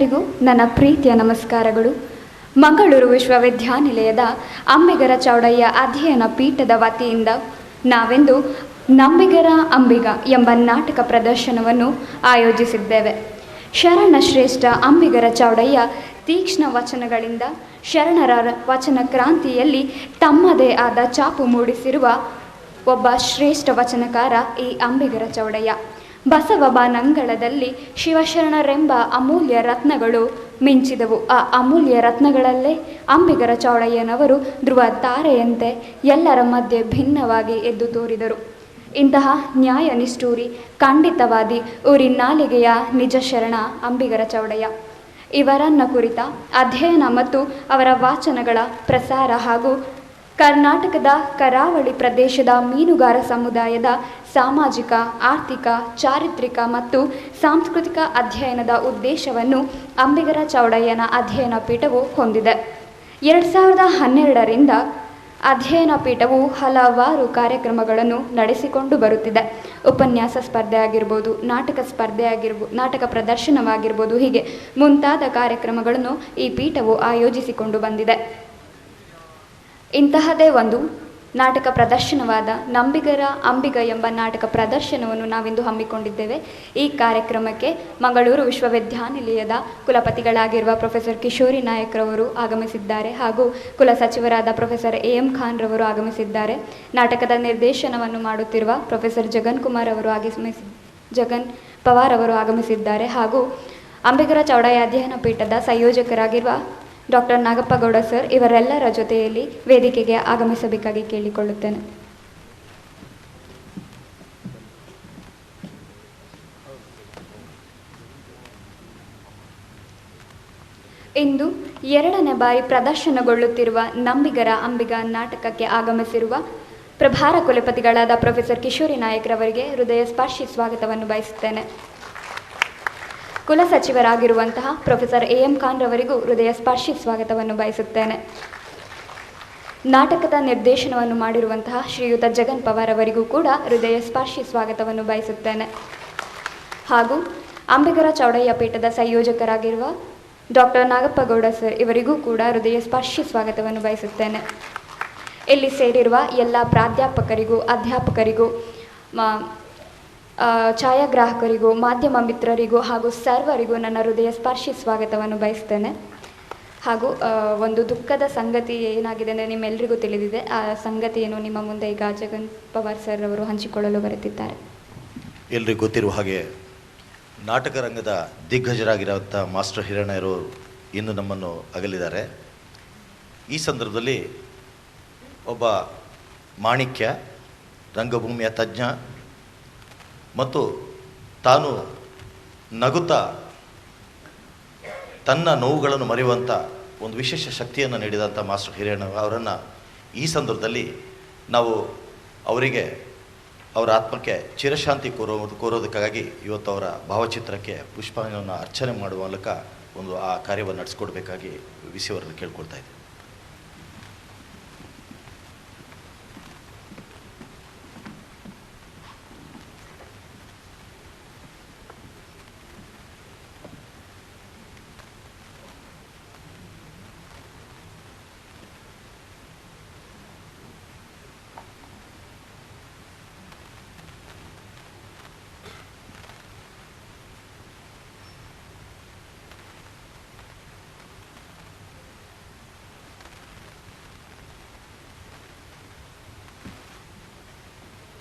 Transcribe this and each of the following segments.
ಎಲ್ಲರಿಗೂ ನನ್ನ ಪ್ರೀತಿಯ ನಮಸ್ಕಾರಗಳು. ಮಂಗಳೂರು ವಿಶ್ವವಿದ್ಯಾನಿಲಯದ ಅಂಬಿಗರ ಚೌಡಯ್ಯ ಅಧ್ಯಯನ ಪೀಠದ ವತಿಯಿಂದ ನಾವೆಂದು ನಂಬಿಗರ ಅಂಬಿಗ ಎಂಬ ನಾಟಕ ಪ್ರದರ್ಶನವನ್ನು ಆಯೋಜಿಸಿದ್ದೇವೆ. ಶರಣ ಶ್ರೇಷ್ಠ ಅಂಬಿಗರ ಚೌಡಯ್ಯ ತೀಕ್ಷ್ಣ ವಚನಗಳಿಂದ ಶರಣರ ವಚನ ಕ್ರಾಂತಿಯಲ್ಲಿ ತಮ್ಮದೇ ಆದ ಛಾಪು ಮೂಡಿಸಿರುವ ಒಬ್ಬ ಶ್ರೇಷ್ಠ ವಚನಕಾರ ಈ ಅಂಬಿಗರ ಚೌಡಯ್ಯ. ಬಸವ ಬಾನಂಗಳದಲ್ಲಿ ಶಿವಶರಣರೆಂಬ ಅಮೂಲ್ಯ ರತ್ನಗಳು ಮಿಂಚಿದವು. ಆ ಅಮೂಲ್ಯ ರತ್ನಗಳಲ್ಲೇ ಅಂಬಿಗರ ಚೌಡಯ್ಯನವರು ಧ್ರುವ ತಾರೆಯಂತೆ ಎಲ್ಲರ ಮಧ್ಯೆ ಭಿನ್ನವಾಗಿ ಎದ್ದು ತೋರಿದರು. ಇಂತಹ ನ್ಯಾಯ ನಿಷ್ಠೂರಿ, ಖಂಡಿತವಾದಿ, ಊರಿನಾಲಿಗೆಯ ನಿಜ ಶರಣ ಅಂಬಿಗರ ಚೌಡಯ್ಯ. ಇವರನ್ನ ಕುರಿತ ಅಧ್ಯಯನ ಮತ್ತು ಅವರ ವಾಚನಗಳ ಪ್ರಸಾರ ಹಾಗೂ ಕರ್ನಾಟಕದ ಕರಾವಳಿ ಪ್ರದೇಶದ ಮೀನುಗಾರ ಸಮುದಾಯದ ಸಾಮಾಜಿಕ, ಆರ್ಥಿಕ, ಚಾರಿತ್ರಿಕ ಮತ್ತು ಸಾಂಸ್ಕೃತಿಕ ಅಧ್ಯಯನದ ಉದ್ದೇಶವನ್ನು ಅಂಬಿಗರ ಚೌಡಯ್ಯನ ಅಧ್ಯಯನ ಪೀಠವು ಹೊಂದಿದೆ. 2012ರಿಂದ ಅಧ್ಯಯನ ಪೀಠವು ಹಲವಾರು ಕಾರ್ಯಕ್ರಮಗಳನ್ನು ನಡೆಸಿಕೊಂಡು ಬರುತ್ತಿದೆ. ಉಪನ್ಯಾಸ ಸ್ಪರ್ಧೆ ಆಗಿರ್ಬೋದು, ನಾಟಕ ಪ್ರದರ್ಶನವಾಗಿರ್ಬೋದು, ಹೀಗೆ ಮುಂತಾದ ಕಾರ್ಯಕ್ರಮಗಳನ್ನು ಈ ಪೀಠವು ಆಯೋಜಿಸಿಕೊಂಡು ಬಂದಿದೆ. ಇಂತಹದೇ ಒಂದು ನಾಟಕ ಪ್ರದರ್ಶನವಾದ ನಂಬಿಗರ ಅಂಬಿಗ ಎಂಬ ನಾಟಕ ಪ್ರದರ್ಶನವನ್ನು ನಾವಿಂದು ಹಮ್ಮಿಕೊಂಡಿದ್ದೇವೆ. ಈ ಕಾರ್ಯಕ್ರಮಕ್ಕೆ ಮಂಗಳೂರು ವಿಶ್ವವಿದ್ಯಾನಿಲಯದ ಕುಲಪತಿಗಳಾಗಿರುವ ಪ್ರೊಫೆಸರ್ ಕಿಶೋರಿ ನಾಯಕ್ರವರು ಆಗಮಿಸಿದ್ದಾರೆ ಹಾಗೂ ಕುಲಸಚಿವರಾದ ಪ್ರೊಫೆಸರ್ ಎಂ ಖಾನ್ ರವರು ಆಗಮಿಸಿದ್ದಾರೆ. ನಾಟಕದ ನಿರ್ದೇಶನವನ್ನು ಮಾಡುತ್ತಿರುವ ಪ್ರೊಫೆಸರ್ ಜಗನ್ ಪವಾರ್ ಅವರು ಆಗಮಿಸಿದ್ದಾರೆ ಹಾಗೂ ಅಂಬಿಗರ ಚೌಡಯ್ಯ ಅಧ್ಯಯನ ಪೀಠದ ಸಂಯೋಜಕರಾಗಿರುವ ಡಾಕ್ಟರ್ ನಾಗಪ್ಪಗೌಡ ಸರ್ ಇವರೆಲ್ಲರ ಜೊತೆಯಲ್ಲಿ ವೇದಿಕೆಗೆ ಆಗಮಿಸಬೇಕಾಗಿ ಕೇಳಿಕೊಳ್ಳುತ್ತೇನೆ. ಇಂದು 2ನೇ ಬಾರಿ ಪ್ರದರ್ಶನಗೊಳ್ಳುತ್ತಿರುವ ನಂಬಿಗರ ಅಂಬಿಗ ನಾಟಕಕ್ಕೆ ಆಗಮಿಸಿರುವ ಪ್ರಭಾರ ಕುಲಪತಿಗಳಾದ ಪ್ರೊಫೆಸರ್ ಕಿಶೋರಿ ನಾಯಕ್ರವರಿಗೆ ಹೃದಯ ಸ್ಪರ್ಶಿ ಸ್ವಾಗತವನ್ನು ಬಯಸುತ್ತೇನೆ. ಕುಲಸಚಿವರಾಗಿರುವಂತಹ ಪ್ರೊಫೆಸರ್ ಎಂ ಖಾನ್ ರವರಿಗೂ ಹೃದಯ ಸ್ಪರ್ಶಿ ಸ್ವಾಗತವನ್ನು ಬಯಸುತ್ತೇನೆ. ನಾಟಕದ ನಿರ್ದೇಶನವನ್ನು ಮಾಡಿರುವಂತಹ ಶ್ರೀಯುತ ಜಗನ್ ಪವಾರ್ ಅವರಿಗೂ ಕೂಡ ಹೃದಯ ಸ್ಪರ್ಶಿ ಸ್ವಾಗತವನ್ನು ಬಯಸುತ್ತೇನೆ. ಹಾಗೂ ಅಂಬಿಗರ ಚೌಡಯ್ಯ ಪೀಠದ ಸಂಯೋಜಕರಾಗಿರುವ ಡಾಕ್ಟರ್ ನಾಗಪ್ಪಗೌಡ ಸರ್ ಇವರಿಗೂ ಕೂಡ ಹೃದಯ ಸ್ಪರ್ಶಿ ಸ್ವಾಗತವನ್ನು ಬಯಸುತ್ತೇನೆ. ಇಲ್ಲಿ ಸೇರಿರುವ ಎಲ್ಲ ಪ್ರಾಧ್ಯಾಪಕರಿಗೂ, ಅಧ್ಯಾಪಕರಿಗೂ, ಛಾಯಾಗ್ರಾಹಕರಿಗೂ, ಮಾಧ್ಯಮ ಮಿತ್ರರಿಗೂ ಹಾಗೂ ಸರ್ವರಿಗೂ ನನ್ನ ಹೃದಯ ಸ್ಪರ್ಶಿ ಸ್ವಾಗತವನ್ನು ಬಯಸ್ತೇನೆ. ಹಾಗೂ ಒಂದು ದುಃಖದ ಸಂಗತಿ ಏನಾಗಿದೆ ಅಂದರೆ ನಿಮ್ಮೆಲ್ಲರಿಗೂ ತಿಳಿದಿದೆ. ಆ ಸಂಗತಿಯನ್ನು ನಿಮ್ಮ ಮುಂದೆ ಈಗ ಜಗನ್ ಪವಾರ್ ಸರ್ ಅವರು ಹಂಚಿಕೊಳ್ಳಲು ಬರುತ್ತಿದ್ದಾರೆ. ಎಲ್ರಿಗೂ ಗೊತ್ತಿರುವ ಹಾಗೆ ನಾಟಕ ರಂಗದ ದಿಗ್ಗಜರಾಗಿರುವಂಥ ಮಾಸ್ಟರ್ ಹಿರಣ್ಣಯ್ಯರು ಇಂದು ನಮ್ಮನ್ನು ಅಗಲಿದ್ದಾರೆ. ಈ ಸಂದರ್ಭದಲ್ಲಿ ಒಬ್ಬ ಮಾಣಿಕ್ಯ, ರಂಗಭೂಮಿಯ ತಜ್ಞ ಮತ್ತು ತಾನು ನಗುತ್ತಾ ತನ್ನ ನೋವುಗಳನ್ನು ಮರೆಯುವಂಥ ಒಂದು ವಿಶೇಷ ಶಕ್ತಿಯನ್ನು ನೀಡಿದಂಥ ಮಾಸ್ಟರ್ ಹಿರಣ್ಣ ಅವರನ್ನು ಈ ಸಂದರ್ಭದಲ್ಲಿ ನಾವು ಅವರಿಗೆ, ಅವರ ಆತ್ಮಕ್ಕೆ ಚಿರಶಾಂತಿ ಕೋರೋದಕ್ಕಾಗಿ ಇವತ್ತು ಅವರ ಭಾವಚಿತ್ರಕ್ಕೆ ಪುಷ್ಪವನ್ನು ಅರ್ಚನೆ ಮಾಡುವ ಮೂಲಕ ಒಂದು ಆ ಕಾರ್ಯವನ್ನು ನಡೆಸ್ಕೊಡ್ಬೇಕಾಗಿ ವಿಸಿಯವರನ್ನು ಕೇಳ್ಕೊಳ್ತಾ ಇದ್ದೀವಿ.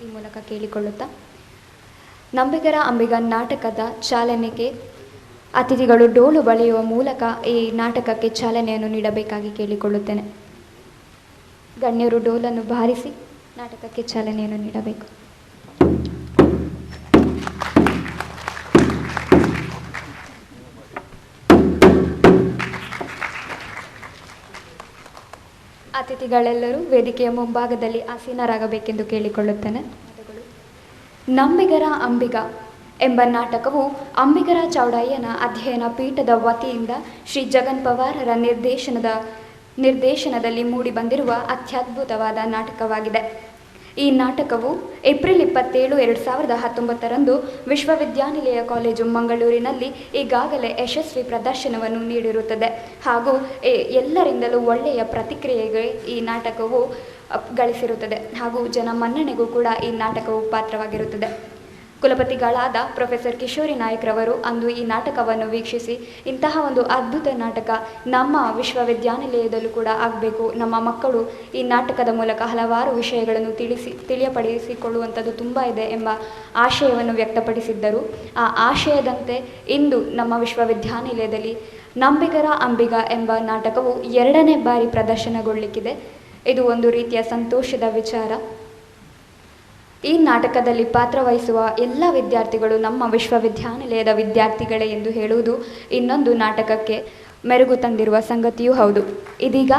ಈ ಮೂಲಕ ಕೇಳಿಕೊಳ್ಳುತ್ತಾ ನಂಬಿಗರ ಅಂಬಿಗ ನಾಟಕದ ಚಾಲನೆಗೆ ಅತಿಥಿಗಳು ಡೋಲು ಬಳೆಯುವ ಮೂಲಕ ಈ ನಾಟಕಕ್ಕೆ ಚಾಲನೆಯನ್ನು ನೀಡಬೇಕಾಗಿ ಕೇಳಿಕೊಳ್ಳುತ್ತೇನೆ. ಗಣ್ಯರು ಡೋಲನ್ನು ಬಾರಿಸಿ ನಾಟಕಕ್ಕೆ ಚಾಲನೆಯನ್ನು ನೀಡಬೇಕು. ಅತಿಥಿಗಳೆಲ್ಲರೂ ವೇದಿಕೆಯ ಮುಂಭಾಗದಲ್ಲಿ ಆಸೀನರಾಗಬೇಕೆಂದು ಕೇಳಿಕೊಳ್ಳುತ್ತೇನೆ. ನಂಬಿಗರ ಅಂಬಿಗ ಎಂಬ ನಾಟಕವು ಅಂಬಿಗರ ಚೌಡಯ್ಯನ ಅಧ್ಯಯನ ಪೀಠದ ವತಿಯಿಂದ ಶ್ರೀ ಜಗನ್ ಪವಾರರ ನಿರ್ದೇಶನದಲ್ಲಿ ಮೂಡಿಬಂದಿರುವ ಅತ್ಯದ್ಭುತವಾದ ನಾಟಕವಾಗಿದೆ. ಈ ನಾಟಕವು ಏಪ್ರಿಲ್ 27, 2019 ವಿಶ್ವವಿದ್ಯಾನಿಲಯ ಕಾಲೇಜು ಮಂಗಳೂರಿನಲ್ಲಿ ಈಗಾಗಲೇ ಯಶಸ್ವಿ ಪ್ರದರ್ಶನವನ್ನು ನೀಡಿರುತ್ತದೆ ಹಾಗೂ ಎಲ್ಲರಿಂದಲೂ ಒಳ್ಳೆಯ ಪ್ರತಿಕ್ರಿಯೆಗೆ ಈ ನಾಟಕವು ಗಳಿಸಿರುತ್ತದೆ ಹಾಗೂ ಜನಮನ್ನಣೆಗೂ ಕೂಡ ಈ ನಾಟಕವು ಪಾತ್ರವಾಗಿರುತ್ತದೆ. ಕುಲಪತಿಗಳಾದ ಪ್ರೊಫೆಸರ್ ಕಿಶೋರಿ ನಾಯಕ್ರವರು ಅಂದು ಈ ನಾಟಕವನ್ನು ವೀಕ್ಷಿಸಿ ಇಂತಹ ಒಂದು ಅದ್ಭುತ ನಾಟಕ ನಮ್ಮ ವಿಶ್ವವಿದ್ಯಾನಿಲಯದಲ್ಲೂ ಕೂಡ ಆಗಬೇಕು, ನಮ್ಮ ಮಕ್ಕಳು ಈ ನಾಟಕದ ಮೂಲಕ ಹಲವಾರು ವಿಷಯಗಳನ್ನು ತಿಳಿಯಪಡಿಸಿಕೊಳ್ಳುವಂಥದ್ದು ತುಂಬ ಇದೆ ಎಂಬ ಆಶಯವನ್ನು ವ್ಯಕ್ತಪಡಿಸಿದ್ದರು. ಆ ಆಶಯದಂತೆ ಇಂದು ನಮ್ಮ ವಿಶ್ವವಿದ್ಯಾನಿಲಯದಲ್ಲಿ ನಂಬಿಗರ ಅಂಬಿಗ ಎಂಬ ನಾಟಕವು 2ನೇ ಬಾರಿ ಪ್ರದರ್ಶನಗೊಳ್ಳಲಿಕ್ಕಿದೆ. ಇದು ಒಂದು ರೀತಿಯ ಸಂತೋಷದ ವಿಚಾರ. ಈ ನಾಟಕದಲ್ಲಿ ಪಾತ್ರವಹಿಸುವ ಎಲ್ಲ ವಿದ್ಯಾರ್ಥಿಗಳು ನಮ್ಮ ವಿಶ್ವವಿದ್ಯಾನಿಲಯದ ವಿದ್ಯಾರ್ಥಿಗಳೇ ಎಂದು ಹೇಳುವುದು ಇನ್ನೊಂದು ನಾಟಕಕ್ಕೆ ಮೆರುಗು ತಂದಿರುವ ಸಂಗತಿಯೂ ಹೌದು. ಇದೀಗ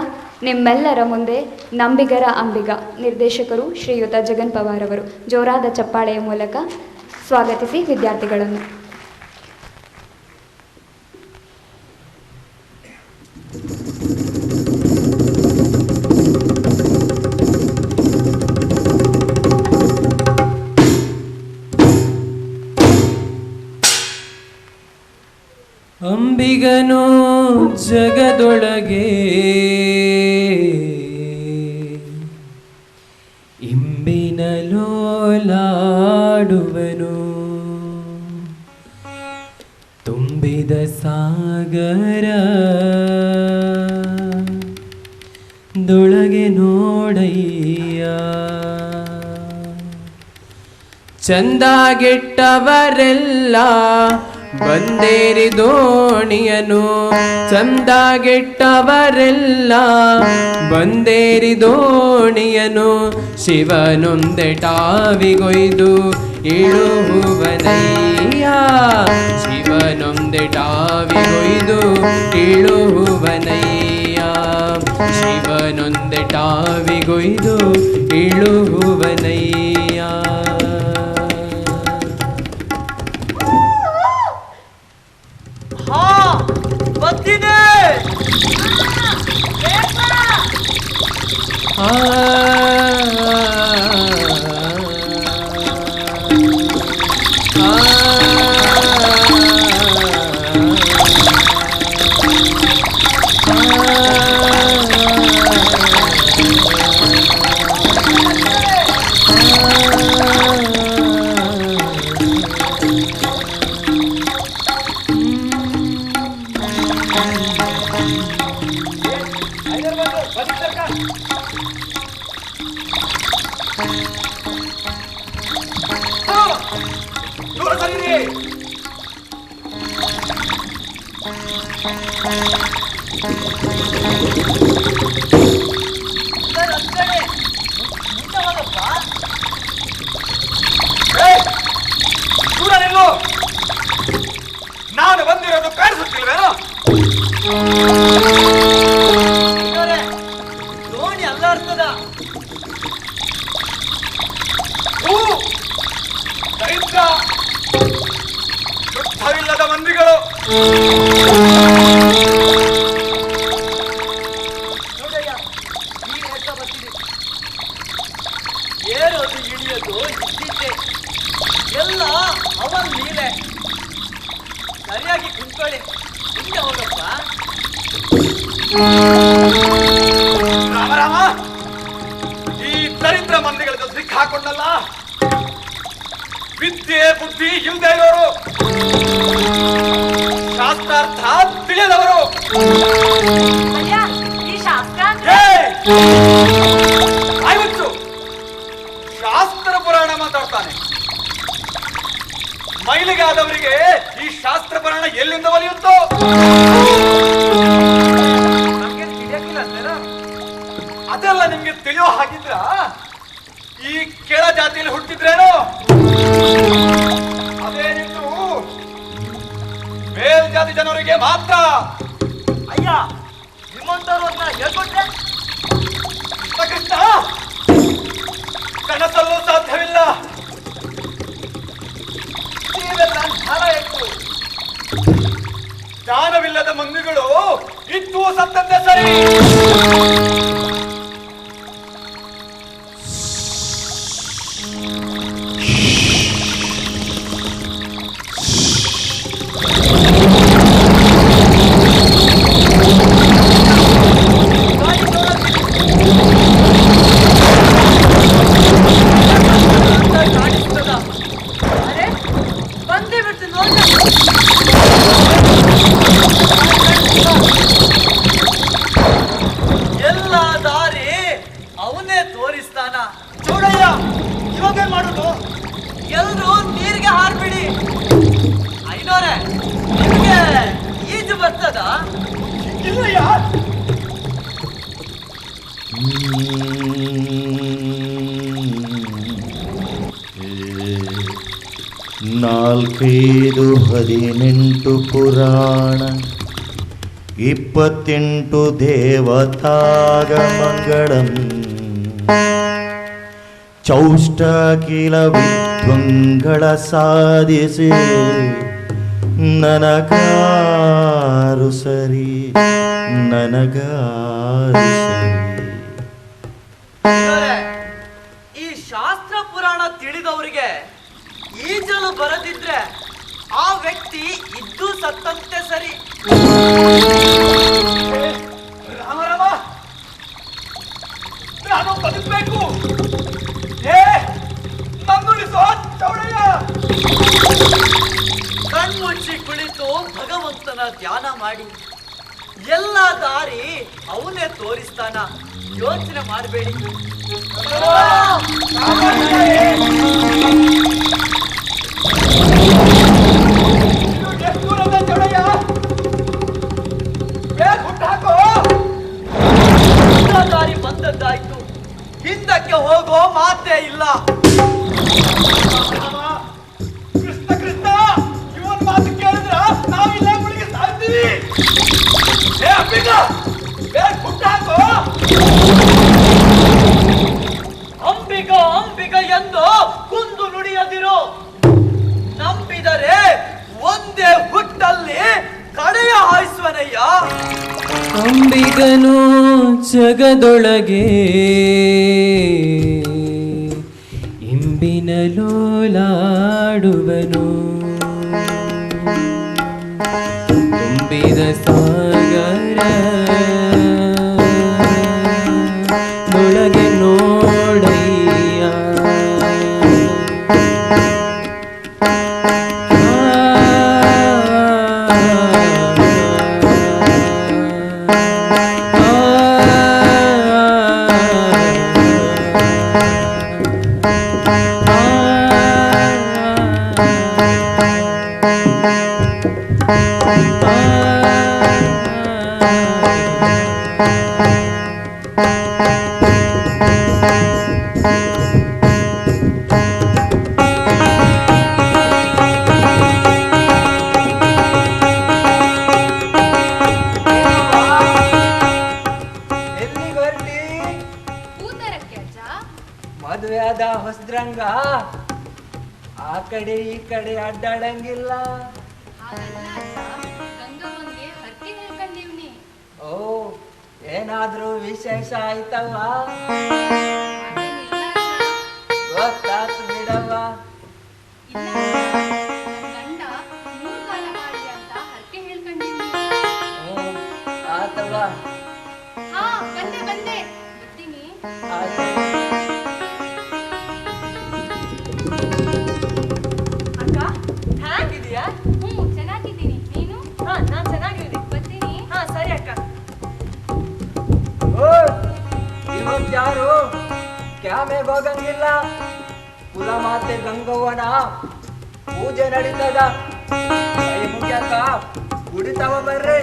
ನಿಮ್ಮೆಲ್ಲರ ಮುಂದೆ ನಂಬಿಗರ ಅಂಬಿಗ ನಿರ್ದೇಶಕರು ಶ್ರೀಯುತ ಜಗನ್ ಪವಾರ್ ಅವರು ಜೋರಾದ ಚಪ್ಪಾಳೆಯ ಮೂಲಕ ಸ್ವಾಗತಿಸಿ ವಿದ್ಯಾರ್ಥಿಗಳನ್ನು. ಅಂಬಿಗನು ಜಗದೊಳಗೆ ಇಂಬಿನ ಲೋಲಾಡುವನು, ತುಂಬಿದ ಸಾಗರ ದೊಳಗೆ ನೋಡಯ್ಯ, ಚಂದಾಗೆಟ್ಟವರೆಲ್ಲ ಬಂದೇರಿ ದೋಣಿಯನು, ಚಂದಾಗೆಟ್ಟವರೆಲ್ಲ ಬಂದೇರಿ ದೋಣಿಯನು, ಶಿವನೊಂದೆಟಾವಿಗೊಯ್ದು ಇಳುಹುವನಯ್ಯ, ಶಿವನೊಂದೆಟಾವಿಗೊಯ್ದು ಇಳುಹುವನಯ್ಯ, ಶಿವನೊಂದೆಟಾವಿಗೊಯ್ದು ಇಳುಹುವನಯ್ಯ. ನಾನು ಬಂದಿರೋದು ಕಾಣಿಸುತ್ತಿಲ್ವೇನೋ? ದೋಣಿ ಅಲ್ಲಾಡ್ತದ. ದರಿದ್ರ ಯುದ್ಧವಿಲ್ಲದ ಮಂದಿಗಳು ನೋಡಯ್ಯ, ಈ ಹೆಸ ಬರ್ತಿದೆ. ಏರೋದು ಇಳಿಯೋದು ಇದ್ದಿದ್ದೆ, ಎಲ್ಲ ಅವನ ಲೀಲೆ. ಸರಿಯಾಗಿ ಕುಂತ್ಕೊಳ್ಳಿ, ಹಿಂದೆ ಹೋಗಪ್ಪ. ರಾಮ, ಈ ದರಿದ್ರ ಮಂದಿಗಳ ಸಿಕ್ಕ ಹಾಕೊಂಡಲ್ಲ, ವಿದ್ಯೆ ಬುದ್ಧಿ ಇಲ್ಲದೆ ಇರೋರು, ಶಾಸ್ತ್ರಾರ್ಥ ತಿಳಿಯದವರು. ಆಯ್ತು, ಶಾಸ್ತ್ರ ಪುರಾಣ ಮಾತಾಡ್ತಾನೆ. ಮೈಲಿಗಾದವರಿಗೆ ಈ ಶಾಸ್ತ್ರ ಪುರಾಣ ಎಲ್ಲಿಂದ ಒಲಿಯುತ್ತೋ? ಅದೆಲ್ಲ ನಿಮ್ಗೆ ತಿಳಿಯೋ ಹಾಗಿದ್ರ ಈ ಕೆಳ ಜಾತಿಯಲ್ಲಿ ಹುಟ್ಟಿದ್ರೇನೋ? ಅದೇನಿತ್ತು ಮೇಲ್ಜಾತಿ ಜನರಿಗೆ ಮಾತ್ರ. ಅಯ್ಯ, ನಿಮ್ಮಂತವ್ರು ಅದನ್ನ ಹೇಳ್ಕೊಟ್ರೆ ಕೃಷ್ಣ ಕನಸಲ್ಲೂ ಸಾಧ್ಯವಿಲ್ಲ. ಜ್ಞಾನವಿಲ್ಲದ ಮಂದಿಗಳು ಇದ್ದು ಸತ್ತಂತೆ ಸರಿ. ಬರ್ತದ? ಇಲ್ಲಯ್ಯ. ನಾಲ್ಕೈದು 18 ಪುರಾಣ 28 ದೇವತಾಗ ಮಂಗಳಂ ಚೌಷ್ಟಾಕಿಲ ವಿದ್ವಂಗಳ ಸಾಧಿಸಿ ನನಗಾರು ಸರಿ ನನಗಾರು ಸರಿ. ಈ ಶಾಸ್ತ್ರ ಪುರಾಣ ತಿಳಿದವರಿಗೆ ಈಜಲು ಬರದಿದ್ರೆ ಆ ವ್ಯಕ್ತಿ ಇದ್ದು ಸತ್ತಂತೆ ಸರಿ. ರಾಮ ರಾಮ, ನಾನು ಬದುಕಬೇಕು. ನನ್ನುಳಿಸೋ ಚೌಡಯ್ಯ. ಕಣ್ಮುಚ್ಚಿ ಕುಳಿತು ಭಗವಂತನ ಧ್ಯಾನ ಮಾಡಿ ಎಲ್ಲ ದಾರಿ ಅವನೇ ತೋರಿಸ್ತಾನ. ಯೋಚನೆ ಮಾಡಬೇಡಿ. ದಾರಿ ಬಂದದ್ದಾಯ್ತು, ಹಿಂದಕ್ಕೆ ಹೋಗೋ ಮಾತೇ ಇಲ್ಲ. ಕೃಷ್ಣ ಕೃಷ್ಣ, ಇವನ್ ಮಾತು ಕೇಳಿದ್ರ ನಾವಿಲ್ಲ ಮುಳುಗಿ ಸಾಯ್ತೀವಿ. ಅಂಬಿಗ ಹುಟ್ಟು ಹಾಕೋ. ಅಂಬಿಗ ಅಂಬಿಗ ಎಂದು ಕುಂದು ನುಡಿಯದಿರು. ನಂಬಿದರೆ ಒಂದೇ ಹುಟ್ಟಲ್ಲಿ ಕಡೆಯ ಹಾಯಿಸುವನಯ್ಯ. ಅಂಬಿಗನು ಜಗದೊಳಗೆ ಇಂಬಿನ ಲೋಲಾಡುವನು. ತುಂಬಿದ ಸಾಗರ ಒಳಗೆ ನೋಡಯ್ಯ. ಮದುವೆ ಆದ ಹೊಸದ್ರಂಗ ಆ ಕಡೆ ಈ ಕಡೆ ಅಡ್ಡಾಡಂಗಿಲ್ಲ. ಓ, ಏನಾದ್ರೂ ವಿಶೇಷ ಆಯ್ತವ? ಗೊತ್ತಾತು ಬಿಡವ್ವ. ಆತವ. ಹೇಗಿದೆಯಾ? ಚೆನ್ನಾಗಿದ್ದೀನಿ. ನೀನು? ನಾನ್ ಚೆನ್ನಾಗಿದ್ದೀನಿ. ಬರ್ತೀನಿ. ಸರಿ ಅಕ್ಕ. ಓ, ಇವತ್ ಯಾರು ಕ್ಯಾಮೆಗ್ ಹೋಗಂಗಿಲ್ಲ. ಕುಲಮಾತೆ ಗಂಗವ್ವನ ಪೂಜೆ ನಡೀತದ. ಕೈ ಮುಗ್ಯಾಕ ಕುಡಿತಾವ ಬರ್ರಿ.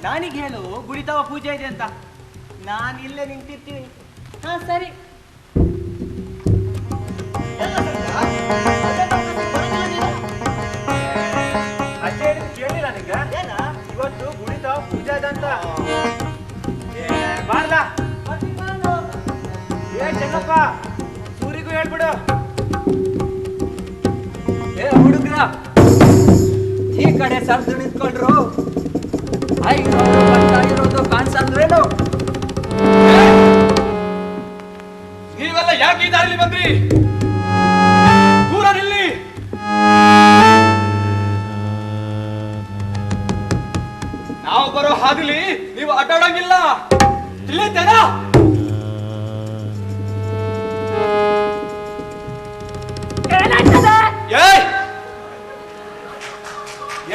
ನಾನಿಗೆ ಹೇಳು ಗುಡಿತಾವ ಪೂಜೆ ಇದೆ ಅಂತ. ನಾನಿಲ್ಲೇ ನಿಂತಿರ್ತೀನಿ. ಸರಿ. ಅಜ್ಜೆ ಕೇಳಿಲ್ಲ ನಿಂಗ? ಇವತ್ತು ಗುಡಿತಾವ ಪೂಜೆ ಅದಂತ. ಬಾರ್ಲ ಚೆನ್ನಪ್ಪ, ಸೂರಿಗೂ ಹೇಳ್ಬಿಡು. ಏ ಹುಡುಗ್ರ, ಈ ಕಡೆ ಸರ್ದು ನಿಂತ್ಕೊಂಡ್ರು. ಇರೋದು ಕಾಣಿಸಲ್ವೇನು? ನೀವೆಲ್ಲ ಯಾಕೆ ಈ ದಾರಿಲಿ ಬಂದ್ರಿ? ದೂರ ನಿಲ್ಲಿ. ನಾವು ಬರೋ ಹಾದಿಲಿ ನೀವು ಅಡ್ಡಾಡಂಗಿಲ್ಲ, ತಿಳಿತೇನಾ?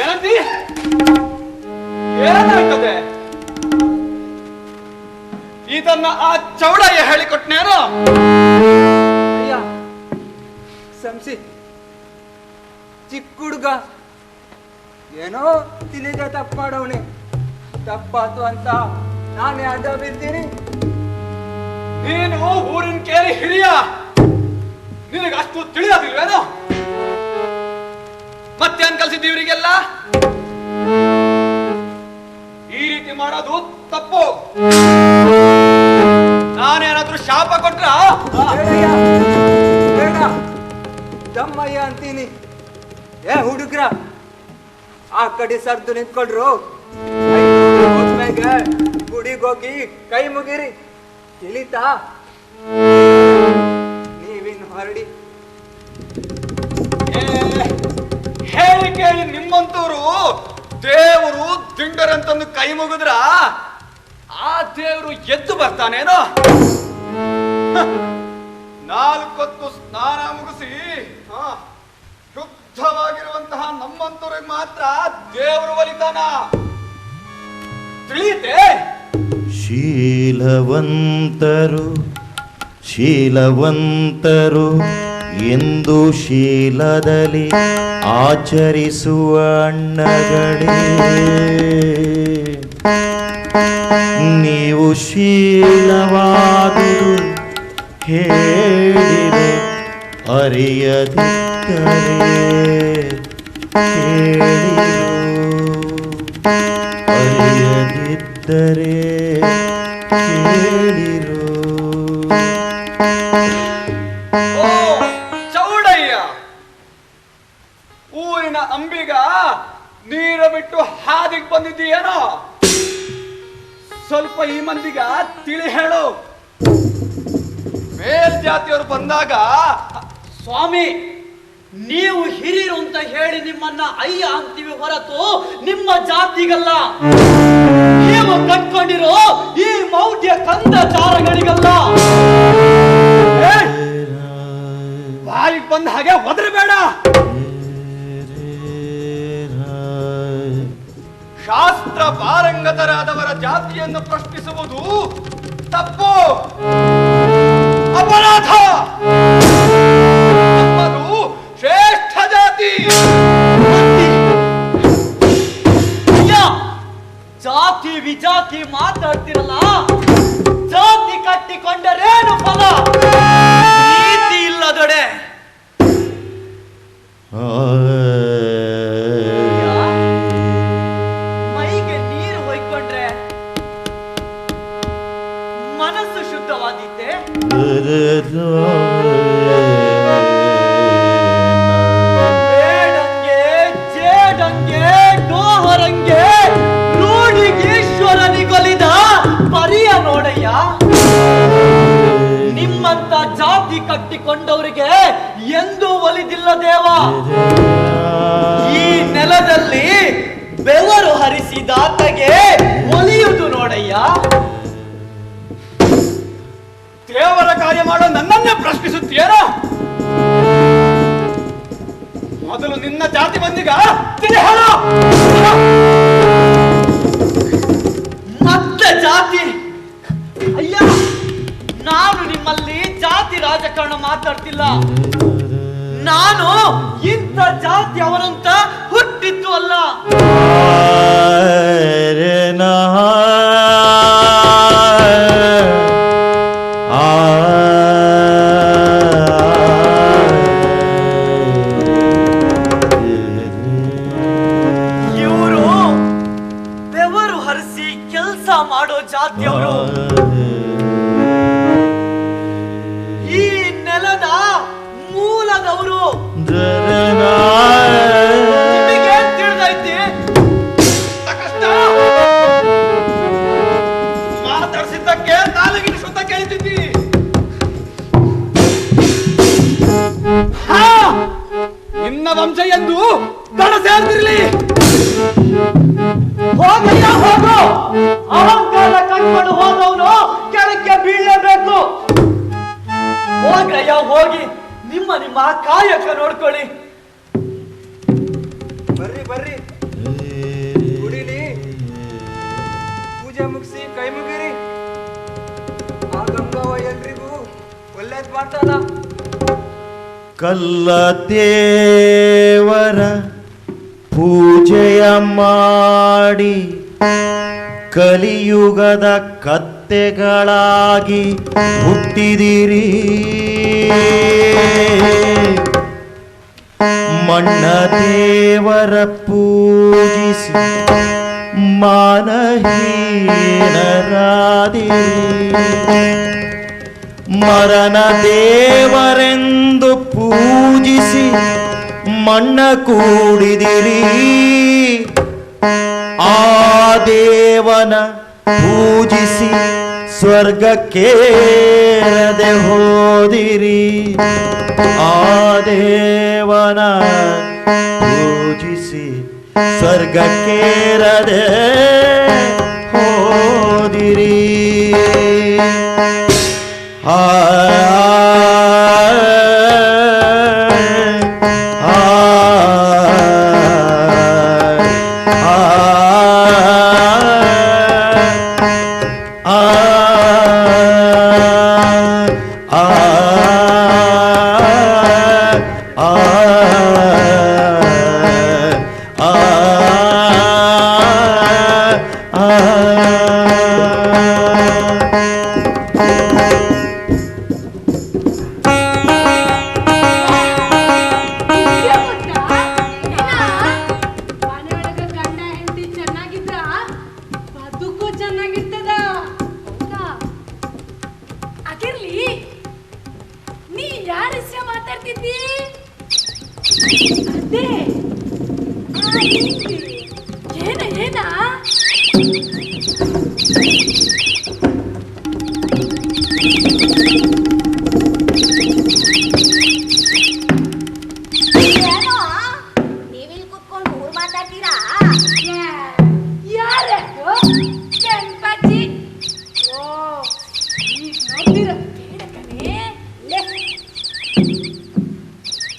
ಏನಂತಿ? ಏನಾಗ್ತದೆ? ಇದನ್ನ ಆ ಚೌಡಯ್ಯ ಹೇಳಿಕೊಟ್ನೇನೋ? ಅಯ್ಯ ಸಂಸಿ, ಚಿಕ್ಕ ಹುಡುಗ ಏನೋ ತಿಳಿದ ತಪ್ಪಾಡವನೆ. ತಪ್ಪಾತು ಅಂತ ನಾನೇ ಅಡ್ಡ ಬಿದ್ದೀನಿ. ನೀನು ಊರಿನ ಕೇರಿ ಹಿರಿಯ, ನಿನಗೆ ಅಷ್ಟು ತಿಳಿಯೋದಿಲ್ವೇನೋ? ಮತ್ತೇನ್ ಕಲ್ಸಿದ್ದಿ ಇವರಿಗೆಲ್ಲ? ಈ ರೀತಿ ಮಾಡೋದು ತಪ್ಪು. ನಾನೇನಾದ್ರೂ ಶಾಪ ಕೊಟ್ರ? ಬೇಡ, ದಮ್ಮಯ್ಯ ಅಂತೀನಿ. ಏ ಹುಡುಗ್ರ, ಆ ಕಡೆ ಸರ್ದು ನಿಂತ್ಕೊಳ್ರು. ಗುಡಿಗೋಗಿ ಕೈ ಮುಗಿರಿ, ತಿಳಿತಾ? ನೀವಿನ್ ಹೊರಡಿ. ಹೇಳಿ ಕೇಳಿ ನಿಮ್ಮಂತವ್ರು ದೇವರು ದಿಂಡರಂತಂದು ಕೈ ಮುಗಿದ್ರ ಆ ದೇವರು ಎದ್ದು ಬರ್ತಾನೇನೋ? ನಾಲ್ಕೊತ್ತು ಸ್ನಾನ ಮುಗಿಸಿ ಶುದ್ಧವಾಗಿರುವಂತಹ ನಮ್ಮಂತವ್ರಿಗೆ ಮಾತ್ರ ದೇವರು ಒಲಿತಾನ, ತಿಳಿಯುತ್ತೆ? ಶೀಲವಂತರು ಎಂದು ಶೀಲದಲ್ಲಿ ಆಚರಿಸುವ ಅಣ್ಣಗಳೇ, ನೀವು ಶೀಲವಾದುದು ಹೇಳಿದೆ ಅರಿಯದಿದ್ದರೆ ಅರಿಯದಿದ್ದರೆ ಕೇಳಿರೋ. ಓ ಚೌಡಯ್ಯ, ಊರಿನ ಅಂಬಿಗ ನೀರು ಬಿಟ್ಟು ಹಾದಿಗೆ ಬಂದಿದ್ದೀಯೇನೋ? ಸ್ವಲ್ಪ ಈ ಮಂದಿಗ ತಿಳಿ ಹೇಳು. ಮೇಲ್ಜಾತಿಯವರು ಬಂದಾಗ ಸ್ವಾಮಿ, ನೀವು ಹಿರಿಯರು ಅಂತ ಹೇಳಿ ನಿಮ್ಮನ್ನ ಅಯ್ಯ ಅಂತೀವಿ ಹೊರತು ನಿಮ್ಮ ಜಾತಿಗಲ್ಲ. ನೀವು ಕಟ್ಕೊಂಡಿರೋ ಈ ಮೌಢ್ಯ ಕಂದಚಾರಗಳಿಗಲ್ಲ. ಬಾಯಿಗೆ ಬಂದ ಹಾಗೆ ಒದರಬೇಡ. ಶಾಸ್ತ್ರ ಪಾರಂಗತರಾದವರ ಜಾತಿಯನ್ನು ಪ್ರಶ್ನಿಸುವುದು ತಪ್ಪು, ಅಪರಾಧ. ನಮ್ಮದು ಶ್ರೇಷ್ಠ ಜಾತಿ. ಜಾತಿ ವಿಜಾತಿ ಮಾತಾಡ್ತಿರಲ್ಲ, ಜಾತಿ ಕಟ್ಟಿಕೊಂಡರೇನು ಫಲ? ನೀತಿ ಇಲ್ಲದೊಡೆ ಮೈಗೆ ನೀರು ಹೊಯ್ಕೊಂಡ್ರೆ ಮನಸ್ಸು ಶುದ್ಧವಾದೀತೆ. ಬೇಡಂಗೆ ಜೇಡಂಗೆ ಡೋಹರಂಗೆ ರೂಢಿಗೀಶ್ವರನಿಗೊಲಿದ ಪರಿಯ ನೋಡಯ್ಯ. ನಿಮ್ಮಂತ ಜಾತಿ ಕಟ್ಟಿಕೊಂಡವರಿಗೆ ಎಂದೂ ಒಲಿದಿಲ್ಲ ದೇವ. ಈ ನೆಲದಲ್ಲಿ ಬೆವರು ಹರಿಸಿದಾತಗೆ ಒಲಿಯುವುದು ನೋಡಯ್ಯ. ದೇವರ ಕಾರ್ಯ ಮಾಡೋ ನನ್ನನ್ನೇ ಪ್ರಶ್ನಿಸುತ್ತೀಯೇನೋ? ಮೊದಲು ನಿನ್ನ ಜಾತಿ ಮಂದಿಗ ತಿಳಿ ಹೇಳು. ಮತ್ತೆ ಜಾತಿ? ಅಯ್ಯ, ನಾನು ನಿಮ್ಮಲ್ಲಿ ಜಾತಿ ರಾಜಕಾರಣ ಮಾತಾಡ್ತಿಲ್ಲ. ನಾನು ಇಂಥ ಜಾತಿ ಅವರಂತ ಹುಟ್ಟಿದ್ದು ಅಲ್ಲ. ಇವರು ಬೆವರು ಹರಿಸಿ ಕೆಲಸ ಮಾಡೋ ಜಾತಿಯವರು. ಈ ನೆಲದ ಮೂಲದವರು. ನಿಮಗೆ ತಿಳಿದೈತಿ? ಮಾತಾಡ್ಸಿದ್ದಕ್ಕೆ ನಾಲ್ಗಿನ ಶುದ್ಧ ಕೇಳ್ತಿದ್ದಿ. ನಿನ್ನ ವಂಶ ಎಂದು ಗಣ ಸೇರ್ತಿರ್ಲಿ. ಹೋಗಯ್ಯ ಹೋಗು. ಅಹಂಕಾರ ಕಟ್ಕೊಂಡು ಹೋದವನು ಕೆಳಕ್ಕೆ ಬೀಳಲೇಬೇಕು. ಹೋಗಯ್ಯ ಹೋಗಿ ನಿಮ್ಮ ನಿಮ್ಮ ಕಾಯಕ ನೋಡ್ಕೊಳ್ಳಿ. ಬರ್ರಿ ಬರ್ರಿ, ಗುಡಿಲಿ ಪೂಜೆ ಮುಗಿಸಿ ಕೈ ಮುಗಿರಿ. ಆ ಗಂಗವ್ವ ಎಲ್ರಿಗೂ ಒಳ್ಳೇದ್ ಮಾಡ್ತಾನ. ಕಲ್ಲ ದೇವರ ಮಾಡಿ ಕಲಿಯುಗದ ಕತ್ತೆಗಳಾಗಿ ಹುಟ್ಟಿದಿರಿ. ಮಣ್ಣ ದೇವರ ಪೂಜಿಸಿ ಮಾನಹೀನರಾದಿರಿ. ಮರಣ ದೇವರೆಂದು ಪೂಜಿಸಿ ಮಣ್ಣ ಕೂಡಿದಿರಿ. ಆ ದೇವನ ಪೂಜಿಸಿ ಸ್ವರ್ಗಕ್ಕೇರದೆ ಹೋದಿರಿ. ಆ ದೇವನ ಪೂಜಿಸಿ ಸ್ವರ್ಗಕ್ಕೇರದೆ ಹೋದಿರಿ. ಆ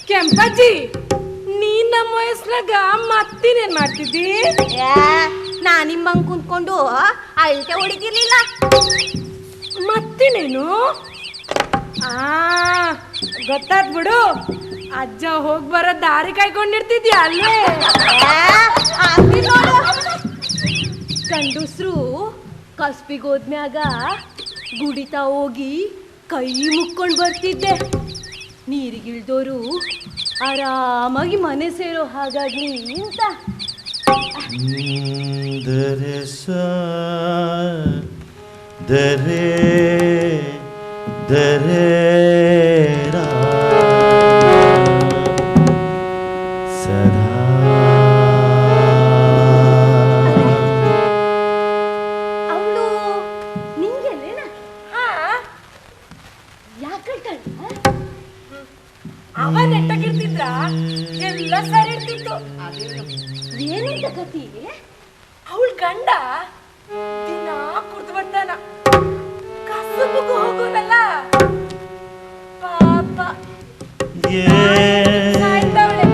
ಕೆಂಪಜ್ಜಿ, ನೀನ್ ನಮ್ಮ ವಯಸ್ಸಿನಾಗ ಮತ್ತಿನೇನ್ ಮಾಡ್ತಿದ್ದಿ? ನಾನ್ ನಿಮ್ಮಂಗ್ ಕುಂತ್ಕೊಂಡು ಅಳ್ತೆ ಹೊಡಿತಿರ್ಲಿಲ್ಲ. ಮತ್ತಿನೇನು? ಗೊತ್ತಾದ್ ಬಿಡು, ಅಜ್ಜ ಹೋಗ್ ಬರೋ ದಾರಿ ಕಾಯ್ಕೊಂಡಿರ್ತಿದ್ಯಾ ಅಲ್ಲೇ. ಗಂಡಸ್ರು ಕಸ್ಬಿಗೋದ್ಮ್ಯಾಗ ಗುಡಿತಾ ಹೋಗಿ ಕೈ ಮುಕ್ಕೊಂಡ್ ಬರ್ತಿದ್ದೆ. ನೀರಿಗಿಳ್ದೋರು ಆರಾಮಾಗಿ ಮನೆ ಸೇರೋ ಹಾಗಾಗಿ ಅಂತ. ದರೆ ದರೆ ದರೆ ಸದಾ ಅವಳು ನಿಂಗೆಲ್ಲೇನ ಯಾಕಂತ ಅವ ನೆಟ್ಟಗಿರ್ತಿದ್ರ ಎಲ್ಲ ಸರಿ ಇರ್ತಿತ್ತು. ಏನಂತ ಕತಿ? ಅವಳ ಗಂಡ ದಿನ ಕುಡ್ದು ಬರ್ತಾನ, ಕಸಬಗೂ ಹೋಗೋನಲ್ಲ. ಪಾಪ ಸಾಯ್ತವಳೆ.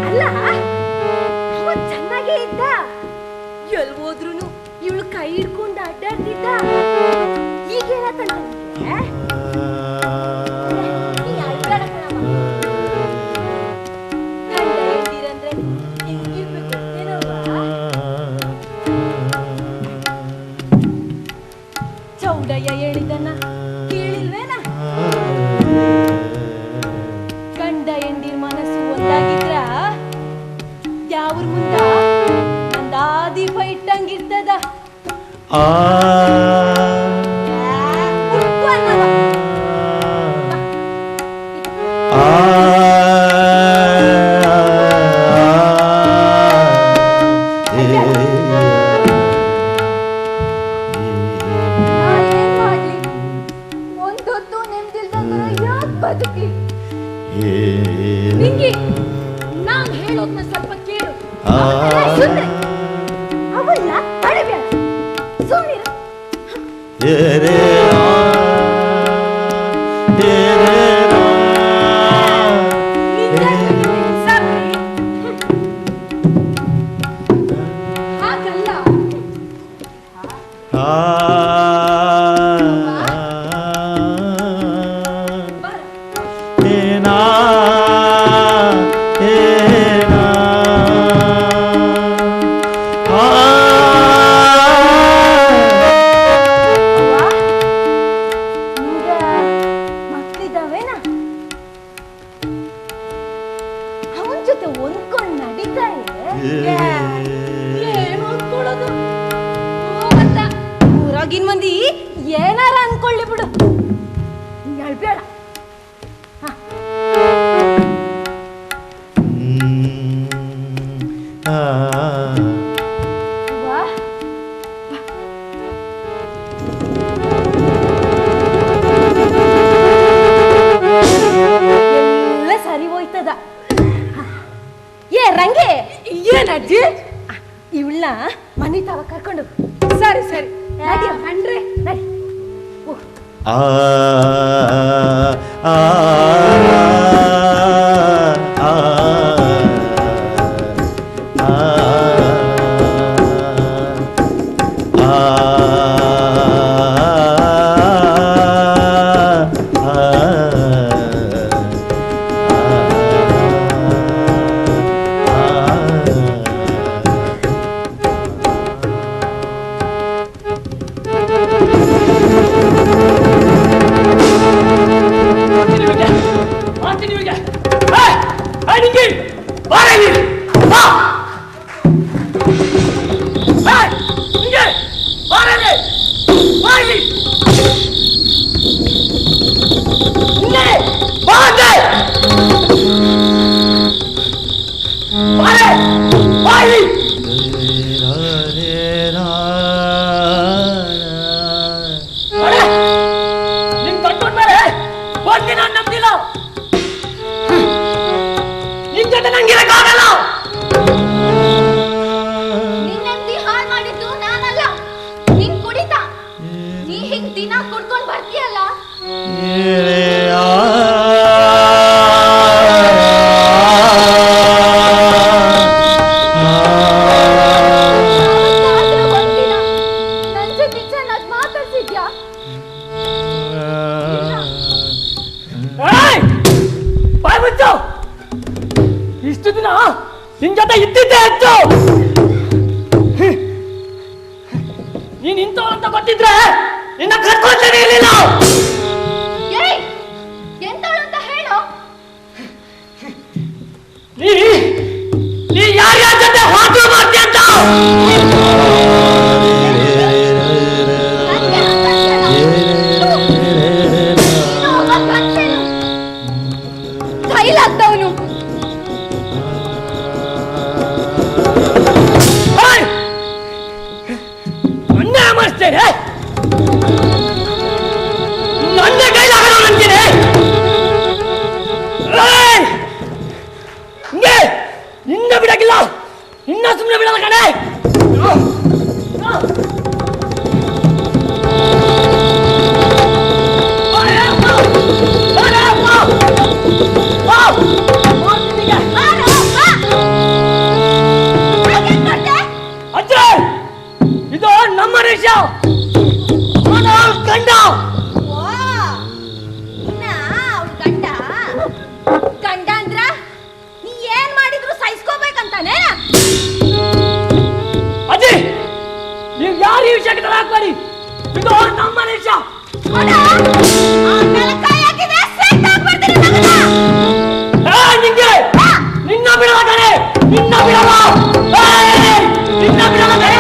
ಅಲ್ಲ, ಅವ ಚೆನ್ನಾಗೇ ಇದ್ದ. ಎಲ್ ಹೋದ್ರುನು ಇವಳು ಕೈ ಹಿಡ್ಕೊಂಡು ಅಡ್ಡಾಡ್ತಿದ್ದ. ಈಗೇನಂತ ಗಂಡ ಹೇಳ್ತೀರಂದ್ರೆ ಹಿಂಗಿರ್ಬೇಕು ಏನವ್ವ? ಚೌಡಯ್ಯ ಹೇಳಿದನ್ನ ಕೇಳಿಲ್ವೇನ? ಗಂಡ ಹೆಂಡಿರ್ ಮನಸ್ಸು ಒಂದಾಗಿದ್ರ ಯಾವ್ರ ಮುಂದ ನಂದಾದಿ ಫೈಟಂಗಿರ್ತದ. ಏನ್ ಮಾಡ್ಲಿ, ಒಂದೊತ್ತು ನೆಮ್ಮದಿಲ್ದಂಗ ಯಾಕೆ ಬದುಕಿ? ನಿಂಗೆ ನಾನ್ ಹೇಳೋದ್ನ ಸ್ವಲ್ಪ ಕೇಳು. ಅವನ್ನ ತಡೆಬೇಡ, ಸುಮ್ಮನಿರು. ಅಳ್ಬೇಡ. ಎಲ್ಲ ಸರಿ ಹೋಯ್ತದ. ಏ ರಂಗೆ, ಏನಜ್ಜಿ ಇವಳ ಮನೆ ತಾವ ಕರ್ಕೊಂಡು. ಸರಿ ಸರಿ ಅಂದ್ರೆ ನಡಿ. ಆ ಆ ಇಷ್ಟು ದಿನ ನಿನ್ ಜೊತೆ ಇದ್ದಿದ್ದೆ ಹೆಚ್ಚು. ನೀನ್ ಇಂಥವ್ ಅಂತ ಗೊತ್ತಿದ್ರೆ ನಿನ್ನ ಕರ್ಕೊಳ್ತೇನೆ ಇರಲಿಲ್ಲ. ನೀ ಯಾರ್ಯಾರ ಜೊತೆ ಹಾದು ಮಾಡ್ತೀಯ ಅಂತ ಕೈಲಾಗ್ದವನು. ನನ್ನೇ ಅಮರ್ಸ್ತೇನೆ, ನನ್ನೇ ಕೈಲಾಗಲ್ಲ ಅಂತೀನಿ. ಹಿಂಗೆ ಇನ್ನ ಬಿಡಕ್ಕಿಲ್ಲ, ಇನ್ನ ಸುಮ್ಮನೆ ಬಿಡಲ್ಲ ಕಣೆ. ಅಜ್ಜೆ, ಇದು ನಮ್ಮ ದೇಶ, ಗಂಡ. ಗಂಡ ಅಂದ್ರ ನೀ ಏನ್ ಮಾಡಿದ್ರು ಸಹಿಸ್ಕೋಬೇಕಂತಾನೆ. ಅಜ್ಜಿ, ನೀವು ಯಾರು ಈ ವಿಷಯಕ್ಕೆ ತಲೆ ಹಾಕ್ಬೇಡಿ, ಇದು ನಮ್ಮ ದೇಶ. ನಿಂಗೆ ನಿನ್ನ ಬಿಡಲ್ಲ ಕಣೆ, ನಿನ್ನ ಬಿಡಲ್ಲ, ನಿನ್ನ ಬಿಡಲ್ಲ ಕಣೆ.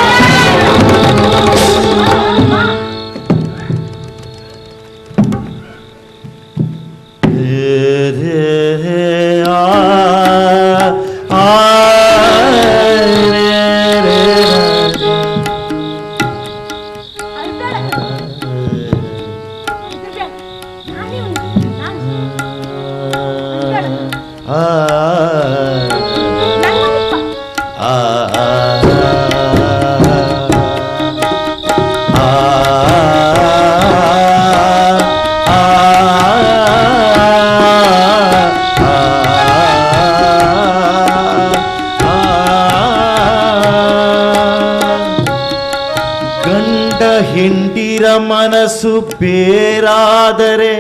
ಹಿಂಡಿರ ಮನಸ್ಸು ಬೇರಾದರೆ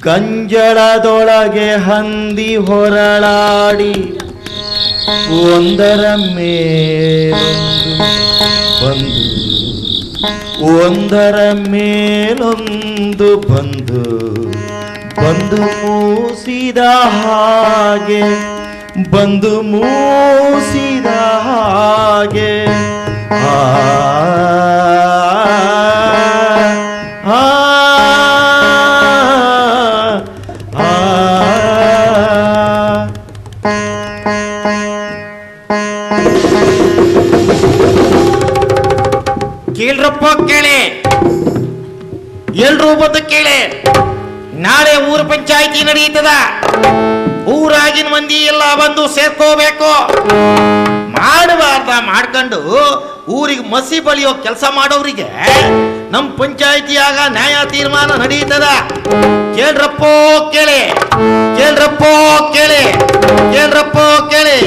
ಗಂಜಳದೊಳಗೆ ಹಂದಿ ಹೊರಳಾಡಿ ಒಂದರ ಮೇಲೊಂದು ಬಂದು ಒಂದರ ಮೇಲೊಂದು ಬಂದು ಬಂದು ಮೂಸಿದ ಹಾಗೆ ಬಂದು ಮೂಸಿದ ಹಾಗೆ ಆ ಕೇಳ್ರಪ್ಪ ಕೇಳಿ, ಎಲ್ರೂ ಬಂದು ಕೇಳಿ. ನಾಳೆ ಊರ ಪಂಚಾಯಿತಿ ನಡೆಯುತ್ತದ. ಊರಾಗಿನ ಮಂದಿ ಎಲ್ಲ ಬಂದು ಸೇರ್ಕೋಬೇಕು. ಮಾಡಬಾರ್ದ ಮಾಡ್ಕೊಂಡು ಊರಿಗೆ ಮಸಿ ಬಳಿಯೋ ಕೆಲಸ ಮಾಡೋರಿಗೆ ನಮ್ಮ ಪಂಚಾಯಿತಿಯಾಗ ನ್ಯಾಯ ತೀರ್ಮಾನ ನಡೆಯುತ್ತದ. ಕೇಳ್ರಪ್ಪೋ ಕೇಳಿ, ಕೇಳ್ರಪ್ಪೋ ಕೇಳಿ, ಕೇಳ್ರಪ್ಪೋ ಕೇಳಿ.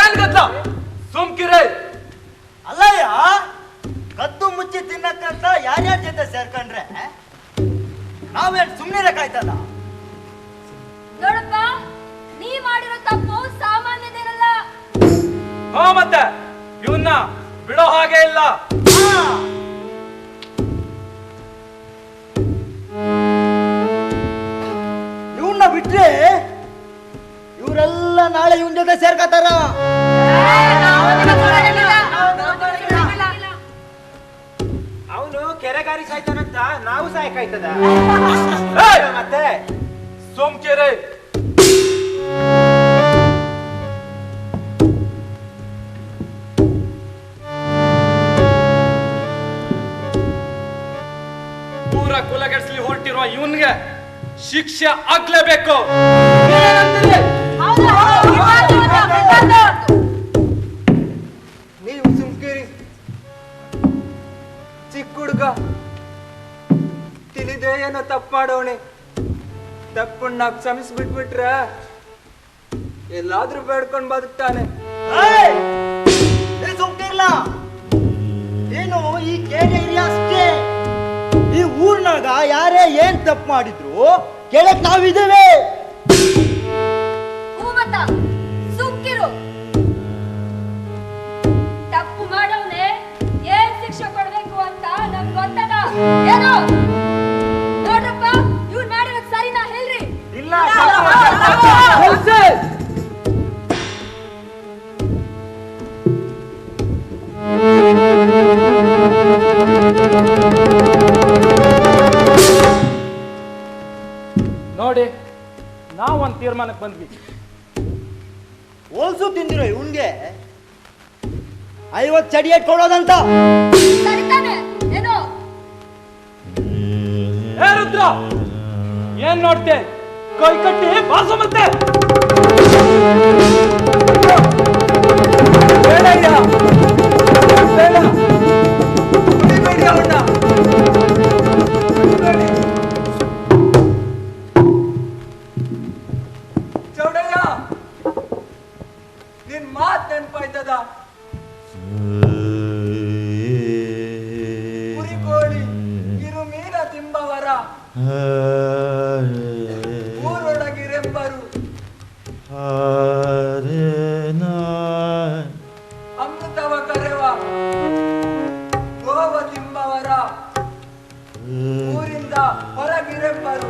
ಏನ್ ಗೊತ್ತ ಸುಮ್ಕಿರೇ. ಅಲ್ಲಯ್ಯ, ಕದ್ದು ಮುಚ್ಚಿ ತಿನ್ನಕ್ಕಂತ ಯಾರ್ಯಾರ ಜೊತೆ ಸೇರ್ಕೊಂಡ್ರೆ ನಾವೇನ್ ಸುಮ್ಮನಿರಕ್ಕಾಯ್ತದ? ನೋಡಪ್ಪ, ನೀ ಮಾಡಿರೋ ತಪ್ಪು ಸಾಮಾನ್ಯದೇನಲ್ಲ. ಹಾ, ಮತ್ತೆ ಇವನ್ನ ಬಿಡೋ ಹಾಗೆ ಇಲ್ಲ. ಇವನ್ನ ಬಿಟ್ರೆ ಇವರೆಲ್ಲ ನಾಳೆ ಇವನ್ ಜೊತೆ ಸೇರ್ಕತಾರ. ಅವನು ಕೆರೆಗಾರಿ ಸಾಯ್ತಾನಂತ ನಾವು ಸಾಯ್ಕಾಯ್ತದ. ಮತ್ತೆ ಸೋಮಕೆರೆ ಪೂರ ಕುಲಗೆಡ್ಸ್ಲಿ ಹೊರಟಿರುವ ಇವನ್ಗೆ ಶಿಕ್ಷೆ ಆಗ್ಲೇಬೇಕು. ನೀವು ಸುಮ್ಕಿರಿ. ಚಿಕ್ಕ ಹುಡುಗ ತಿಳಿದೇ ಏನೋ ತಪ್ಪಾಡೋಣೆ. ತಪ್ಪನ್ನ ಕ್ಷಮಿಸ್ಬಿಟ್ಬಿಟ್ರ ಎಲ್ಲಾದ್ರೂ ಬೇಡ್ಕೊಂಡ್ ಬದುಕ್ತಾನೆ. ಸುಮ್ಕಿರ್ಲ, ಏನು ಈ ಕೇಳಿ ಅಷ್ಟೇ. ಈ ಊರ್ನಾಗ ಯಾರೇ ಏನ್ ತಪ್ಪು ಮಾಡಿದ್ರು ಕೇಳಕ್ ನಾವಿದ್ದೇವೆ. ಸುಮ್ಕಿರು. ತಪ್ಪು ಮಾಡೋನೆ ಏನ್ ಶಿಕ್ಷೆ ಕೊಡ್ಬೇಕು ಅಂತ ನಮ್ಗೆ ಗೊತ್ತದ. ಏನೋ ನೋಡ್ರಪ್ಪ, ಇವ್ರು ಮಾಡಿರೋದು ಸರಿನಾ ಹೇಳ್ರಿ? ಇಲ್ಲ. ನೋಡಿ, ನಾವೊಂದು ತೀರ್ಮಾನಕ್ಕೆ ಬಂದ್ವಿ. ಹೋಲ್ಸು ತಿಂದಿರೋ ಇವನ್ಗೆ 50 ಚಡಿ ಕೊಡೋದಂತ. ಸರಿತಾನೆ ಏನೋ? ಏ ರುದ್ರ, ಏನ್ ನೋಡ್ತೆ? ಕೈ ಕಟ್ಟಿ ಬಾಸು ಮತ್ತೆ. ಬೇಡಯ್ಯ, ಬೇಡ, ಕುಡಿಬೇಡಿ ಅವನ್ನ. ಕುಡಿಬೇಡಿ. ಚೌಡಯ್ಯ, ನಿನ್ ಮಾತ್ ನೆನ್ಪಾಯ್ತದ. ಕುರಿ ಕೋಳಿ ಕಿರು ಮೀನ ತಿಂಬವರ ಊರೊಳಗಿರೆಂಬರು ಅಮೃತವ ಕರೆವ ಗೋವ ತಿಂಬವರ ಊರಿಂದ ಹೊರಗಿರೆಂಬರು.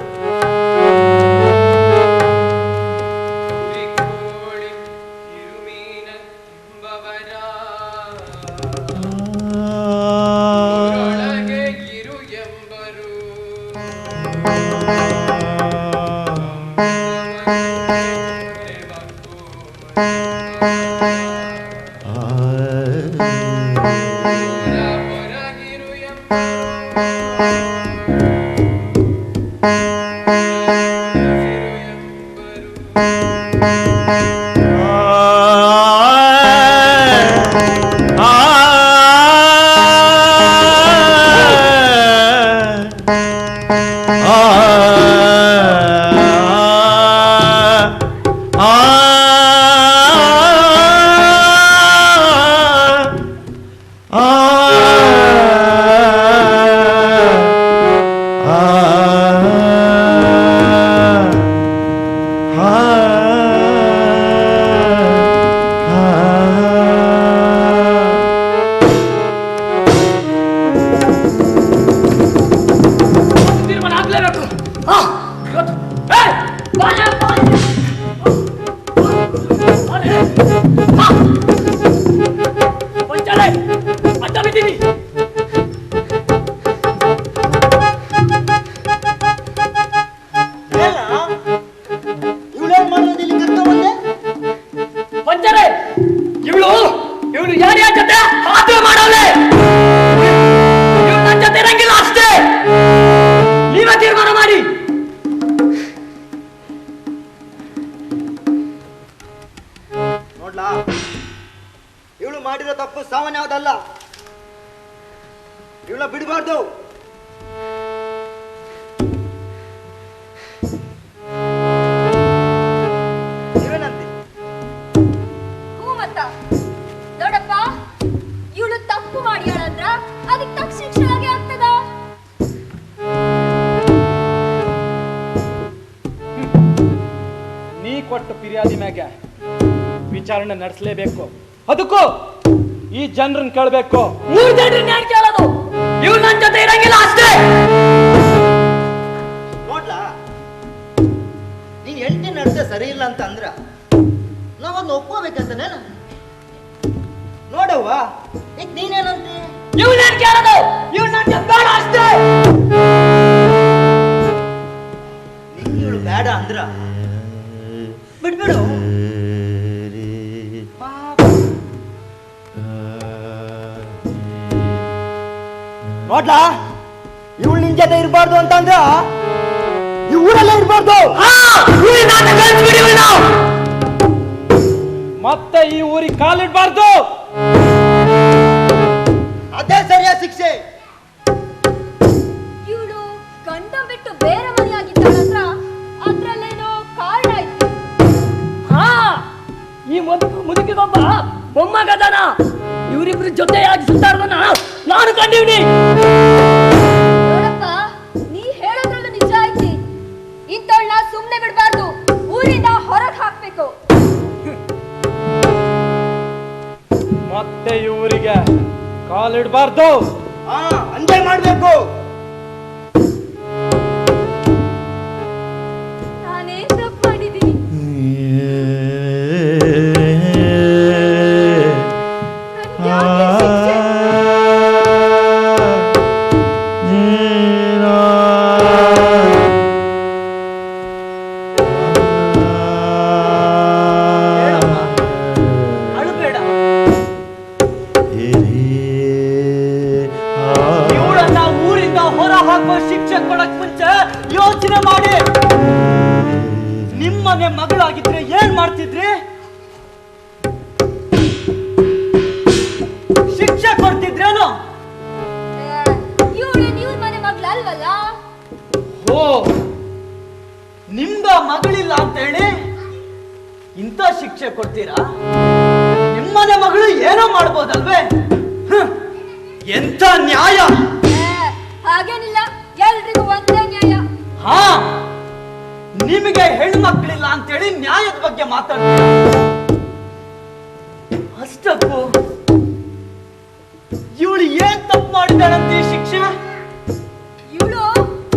ಮಾಸ್ಟರೇ, ಇವಳು ಯಾರ ಜೊತೆ ಆದ್ರೆ ಮಾಡವಳೆ, ಇವಳು ನನ್ನ ಜೊತೆ ಇರಂಗಿಲ್ಲ ಅಷ್ಟೇ. ನೀವೇ ತೀರ್ಮಾನ ಮಾಡಿ. ನೋಡ್ಲಾ, ಇವಳು ಮಾಡಿರೋ ತಪ್ಪು ಸಾಮಾನ್ಯವಾದಲ್ಲ. ಇವಳ ಬಿಡಬಾರ್ದು. ನೀವೇನಂತೀರಿ? ಮತ್ತ ನೋಡಪ್ಪ, ಇವಳು ತಪ್ಪು ಮಾಡ್ಯಾಳಂದ್ರ ಅದಕ್ಕೆ ತಕ್ಕ ಶಿಕ್ಷೆ ಆಗೇ ಆಗ್ತದ. ನೀ ಕೊಟ್ಟ ಫಿರ್ಯಾದಿ ಮ್ಯಾಗೆ ವಿಚಾರಣೆ ನಡೆಸಲೇಬೇಕು. ಅದಕ್ಕೂ ಈ ಜನರನ್ನ ಕೇಳಬೇಕು. 3 ಜನರನ್ನ ಯಾರು ಕೇಳೋದು? ಇವ್ರು ನನ್ನ ಜೊತೆ ಇರಂಗಿಲ್ಲ ಅಷ್ಟೇ. ನೋಡ್ಲಾ, ನೀನ್ ಹೆಂಡತಿ ನಡ್ಸೆ ಸರಿ ಇಲ್ಲ ಅಂತ ಅಂದ್ರ ನಾವೊಂದು ಒಪ್ಕೋಬೇಕಂತಾನೆ. ನೋಡವ್ವ, ಈಗ ನೀನೇನಂತೆ? ಇವ್ರನ್ನ ಕೇಳೋದು? ಇವ್ರು ನನ್ನ ಜೊತೆ ಬೇಡ ಅಷ್ಟೇ. ನಿಂಗೆ ಇವಳು ಬೇಡ ಅಂದ್ರ ಬಿಡ್ಬಿಡು. ನೋಡ್ಲಾ, ಇವಳು ನಿನ್ ಜೊತೆ ಇರಬಾರ್ದು ಅಂತಂದ್ರ ಈ ಊರಲ್ಲೇ ಇರಬಾರ್ದು. ಮತ್ತೆ ಈ ಊರಿಗೆ ಕಾಲಿಡ್ಬಾರ್ದು. ಅದೇ ಸರಿಯಾದ ಶಿಕ್ಷೆ. ಇವಳು ಗಂಡ ಬಿಟ್ಟು ಬೇರೆ ಮನೆಯಾಗಿದ್ದಾಳಂದ್ರ ಅದ್ರಲ್ಲೇನೋ ಕಾರಣ ಐತಿ. ಈ ಮುದುಕಿಗೊಬ್ಬ ಮೊಮ್ಮಗದನ. ಇವರಿಬ್ರು ಜೊತೆಯಾಗಿ ಸುತ್ತಾಡ್ದನ ನಾನು ಕಂಡಿವ್ನಿ. ನೋಡಪ್ಪ, ನೀ ಹೇಳೋದ್ರಲ್ಲೂ ನಿಜ ಐತಿ. ಇಂಥವಳನ್ನ ಸುಮ್ನೆ ಬಿಡ್ಬಾರ್ದು, ಊರಿಂದ ಹೊರಗೆ ಹಾಕ್ಬೇಕು. ಮತ್ತೆ ಇವರಿಗೆ ಕಾಲಿಡ್ಬಾರ್ದು. ಹಂಗೆ ಮಾಡ್ಬೇಕು. ನಾನೇನ್ ತಪ್ಪು ಮಾಡಿದ್ದೀನಿ? ನನ್ಗೆ ಯಾಕೆ ಶಿಕ್ಷೆ? ಅಳಬೇಡ. ಇವಳನ್ನ ಊರಿಂದ ಹೊರ ಹಾಕುವ ಶಿಕ್ಷೆ ಕೊಡಕ್ ಮುಂಚೆ ಯೋಚನೆ ಮಾಡಿ. ನಿಮ್ಮನೆ ಮಗಳಾಗಿದ್ರೆ ಏನ್ ಮಾಡ್ತಿದ್ರಿ? ಶಿಕ್ಷೆ ಕೊಡ್ತಿದ್ರೇನು? ಇವಳೇನ್ ಇವ್ರ ಮನೆ ಮಗ್ಳು ಅಲ್ವಲ್ಲ? ಓ, ನಿಮ್ಗ ಮಗಳಿಲ್ಲ ಅಂತ ಹೇಳಿ ಇಂಥ ಶಿಕ್ಷೆ ಕೊಡ್ತೀರಾ? ನಿಮ್ಮನೆ ಮಗಳು ಏನೋ ಮಾಡ್ಬೋದಲ್ವೇ? ಎಂಥ ನ್ಯಾಯ! ಹಾಗೇನಿಲ್ಲ, ಎಲ್ರಿಗೂ ಒಂದೇ ನ್ಯಾಯ. ಹಾ, ನಿಮಗೆ ಹೆಣ್ಮಕ್ಳಿಲ್ಲ ಅಂತೇಳಿ ನ್ಯಾಯದ ಬಗ್ಗೆ ಮಾತಾಡ್ತೀರ. ಅಷ್ಟಕ್ಕೂ ಇವಳು ಏನ್ ತಪ್ಪು ಮಾಡಿದಾಳಂತೆ ಶಿಕ್ಷೆ? ಇವಳು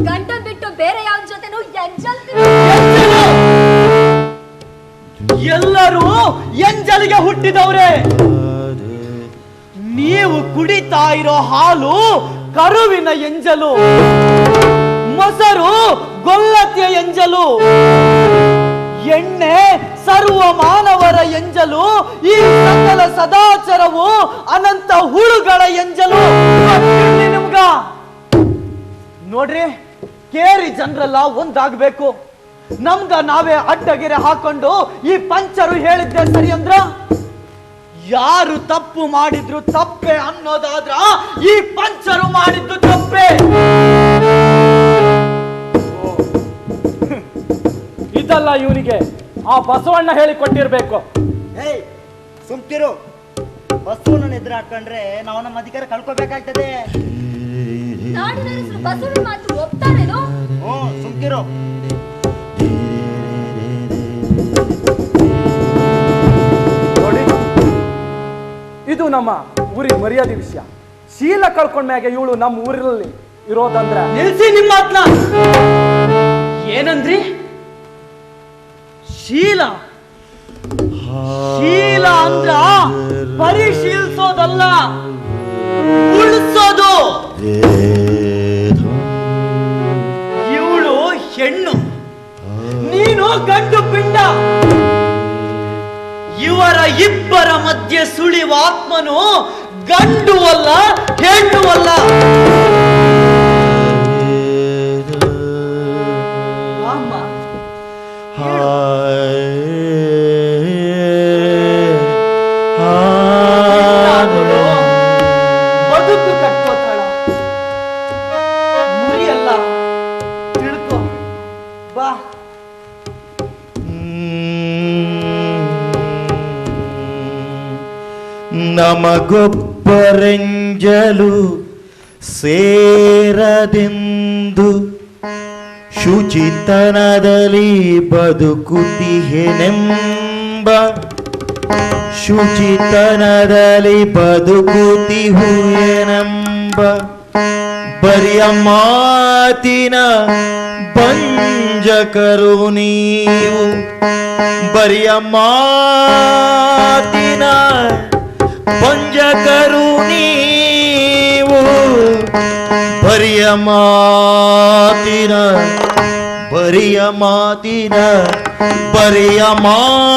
ಗಂಡನ್ ಬಿಟ್ಟು ಬೇರೆ ಯಾವ ಜೊತೆನೂ ಎಂಜಲ್ ಎಲ್ಲರೂ ಎಂಜಲಿಗೆ ಹುಟ್ಟಿದವ್ರೆ. ನೀವು ಕುಡಿತಾ ಇರೋ ಹಾಲು ಕರುವಿನ ಎಂಜಲು, ಮೊಸರು ಗೊಲ್ಲತಿಯ ಎಂಜಲು, ಎಣ್ಣೆ ಸರ್ವ ಮಾನವರ ಎಂಜಲು, ಈ ಸಕಲ ಸದಾಚರವು ಅನಂತ ಹುಳುಗಳ ಎಂಜಲು. ಗೊತ್ತಿರ್ಲಿ ನಿಮ್ಗ? ನೋಡ್ರಿ, ಕೇರಿ ಜನರೆಲ್ಲ ಒಂದಾಗ್ಬೇಕು. ನಮ್ಗ ನಾವೇ ಅಡ್ಡಗೆರೆ ಹಾಕೊಂಡು ಈ ಪಂಚರು ಹೇಳಿದ್ದೆ ಸರಿ ಅಂದ್ರ? ಯಾರು ತಪ್ಪು ಮಾಡಿದ್ರು ತಪ್ಪೆ ಅನ್ನೋದಾದ್ರ ಈ ಪಂಚರು ಮಾಡಿದ್ದು ತಪ್ಪೆ. ಇದಲ್ಲ ಇವನಿಗೆ ಆ ಬಸವಣ್ಣ ಹೇಳಿಕೊಟ್ಟಿರ್ಬೇಕು. ಏಯ್, ಸುಮ್ಕಿರು. ಬಸವಣ್ಣನ ಎದುರು ಹಾಕೊಂಡ್ರೆ ನಾವು ನಮ್ಮ ಅಧಿಕಾರ ಕಳ್ಕೋಬೇಕಾಗ್ತದೆ. ನಾಡಿನ ಹೆಸರು ಬಸವನ ಮಾತು ಒಪ್ತಾರೇನೋ? ಸುಮ್ಕಿರು. ನೋಡಿ, ಇದು ನಮ್ಮ ಊರಿನ ಮರ್ಯಾದೆ ವಿಷಯ. ಶೀಲ ಕಳ್ಕೊಂಡ್ಮ್ಯಾಗೆ ಇವಳು ನಮ್ಮ ಊರಲ್ಲಿ ಇರೋದಂದ್ರ ನಿಲ್ಸಿ ನಿಮ್ಮ ಮಾತ್ನ. ಏನಂದ್ರಿ? ಶೀಲ? ಶೀಲ ಅಂದ್ರ ಪರಿಶೀಲಿಸೋದಲ್ಲ, ಉಳಿಸೋದು. ಇವಳು ಹೆಣ್ಣು, ನೀನು ಗಂಡು ಪಿಂಡ. ಇವರ ಇಬ್ಬರ ಮಧ್ಯೆ ಸುಳಿವ ಆತ್ಮನು ಗಂಡು ಅಲ್ಲ ಹೆಣ್ಣು ಅಲ್ಲ. ಅಮ್ಮ ಬದುಕು ಕಟ್ಕೋತಾಳ, ಮುರಿಯಲ್ಲ, ತಿಳ್ಕೊ ಬಾ. ನಮಗೊಬ್ಬರೆಂಜಲು ಸೇರದೆಂದು ಶುಚಿತನದಲ್ಲಿ ಬದುಕುತ್ತಿಹೆನೆಂಬ ಶುಚಿತನದಲ್ಲಿ ಬದುಕುತ್ತಿಹುಯೆನೆಂಬ ಬರಿಯ ಮಾತಿನ ಬಂಜಕರು ನೀವು, ಬರಿಯ ಮಾತಿನ ಬಂಜಕರು ನೀವು, ಬರಿಯ ಮಾತಿನ ಬರಿಯ ಮಾತಿನ ಬರಿಯ ಮಾತಿನ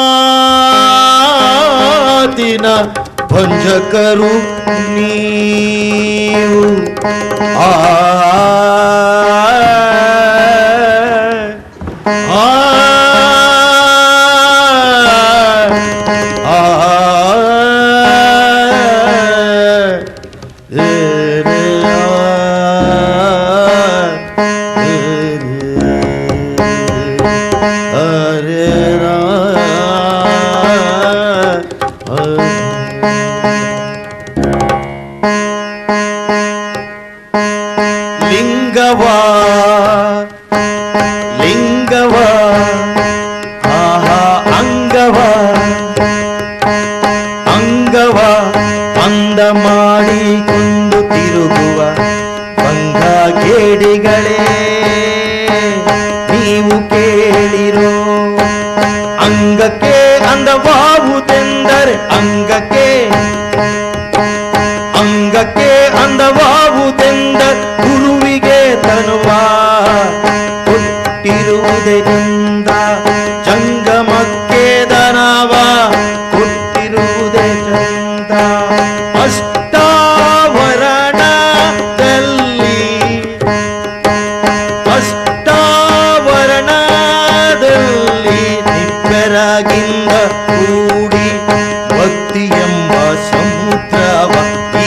ಭಂಜಕರು ನೀವು. ಆ ಲಿಂಗವಾ ಲಿಂಗವಾ ಆಹಾ ಅಂಗವ ಅಂಗವ ಅಂದ ಮಾಡಿಕೊಂಡು ತಿರುಗುವ ಬಂಗ ಕೇಡಿಗಳೇ ನೀವು ಕೇಳಿರೋ. ಅಂಗಕ್ಕೆ ಅಂದವಾವುದೆಂದರೆ ಅಂಗಕ್ಕೆ ಅಂಗಕ್ಕೆ ಅಂದವಾವುದೆಂದ ಗುರುವಿಗೆ ತನುವ ಕೊಟ್ಟಿರುವುದೇ ಚಂದ, ಜಂಗಮಕ್ಕೆ ದನವ ಕೊಟ್ಟಿರುವುದೇ ಚಂದ. ಅಷ್ಟಾವರಣದಲ್ಲಿ ಅಷ್ಟಾವರಣದಲ್ಲಿ ನಿಬ್ಬೆರಗಿಂದ ಕೂಡಿ ಭಕ್ತಿ ಎಂಬ ಸಮುದ್ರವ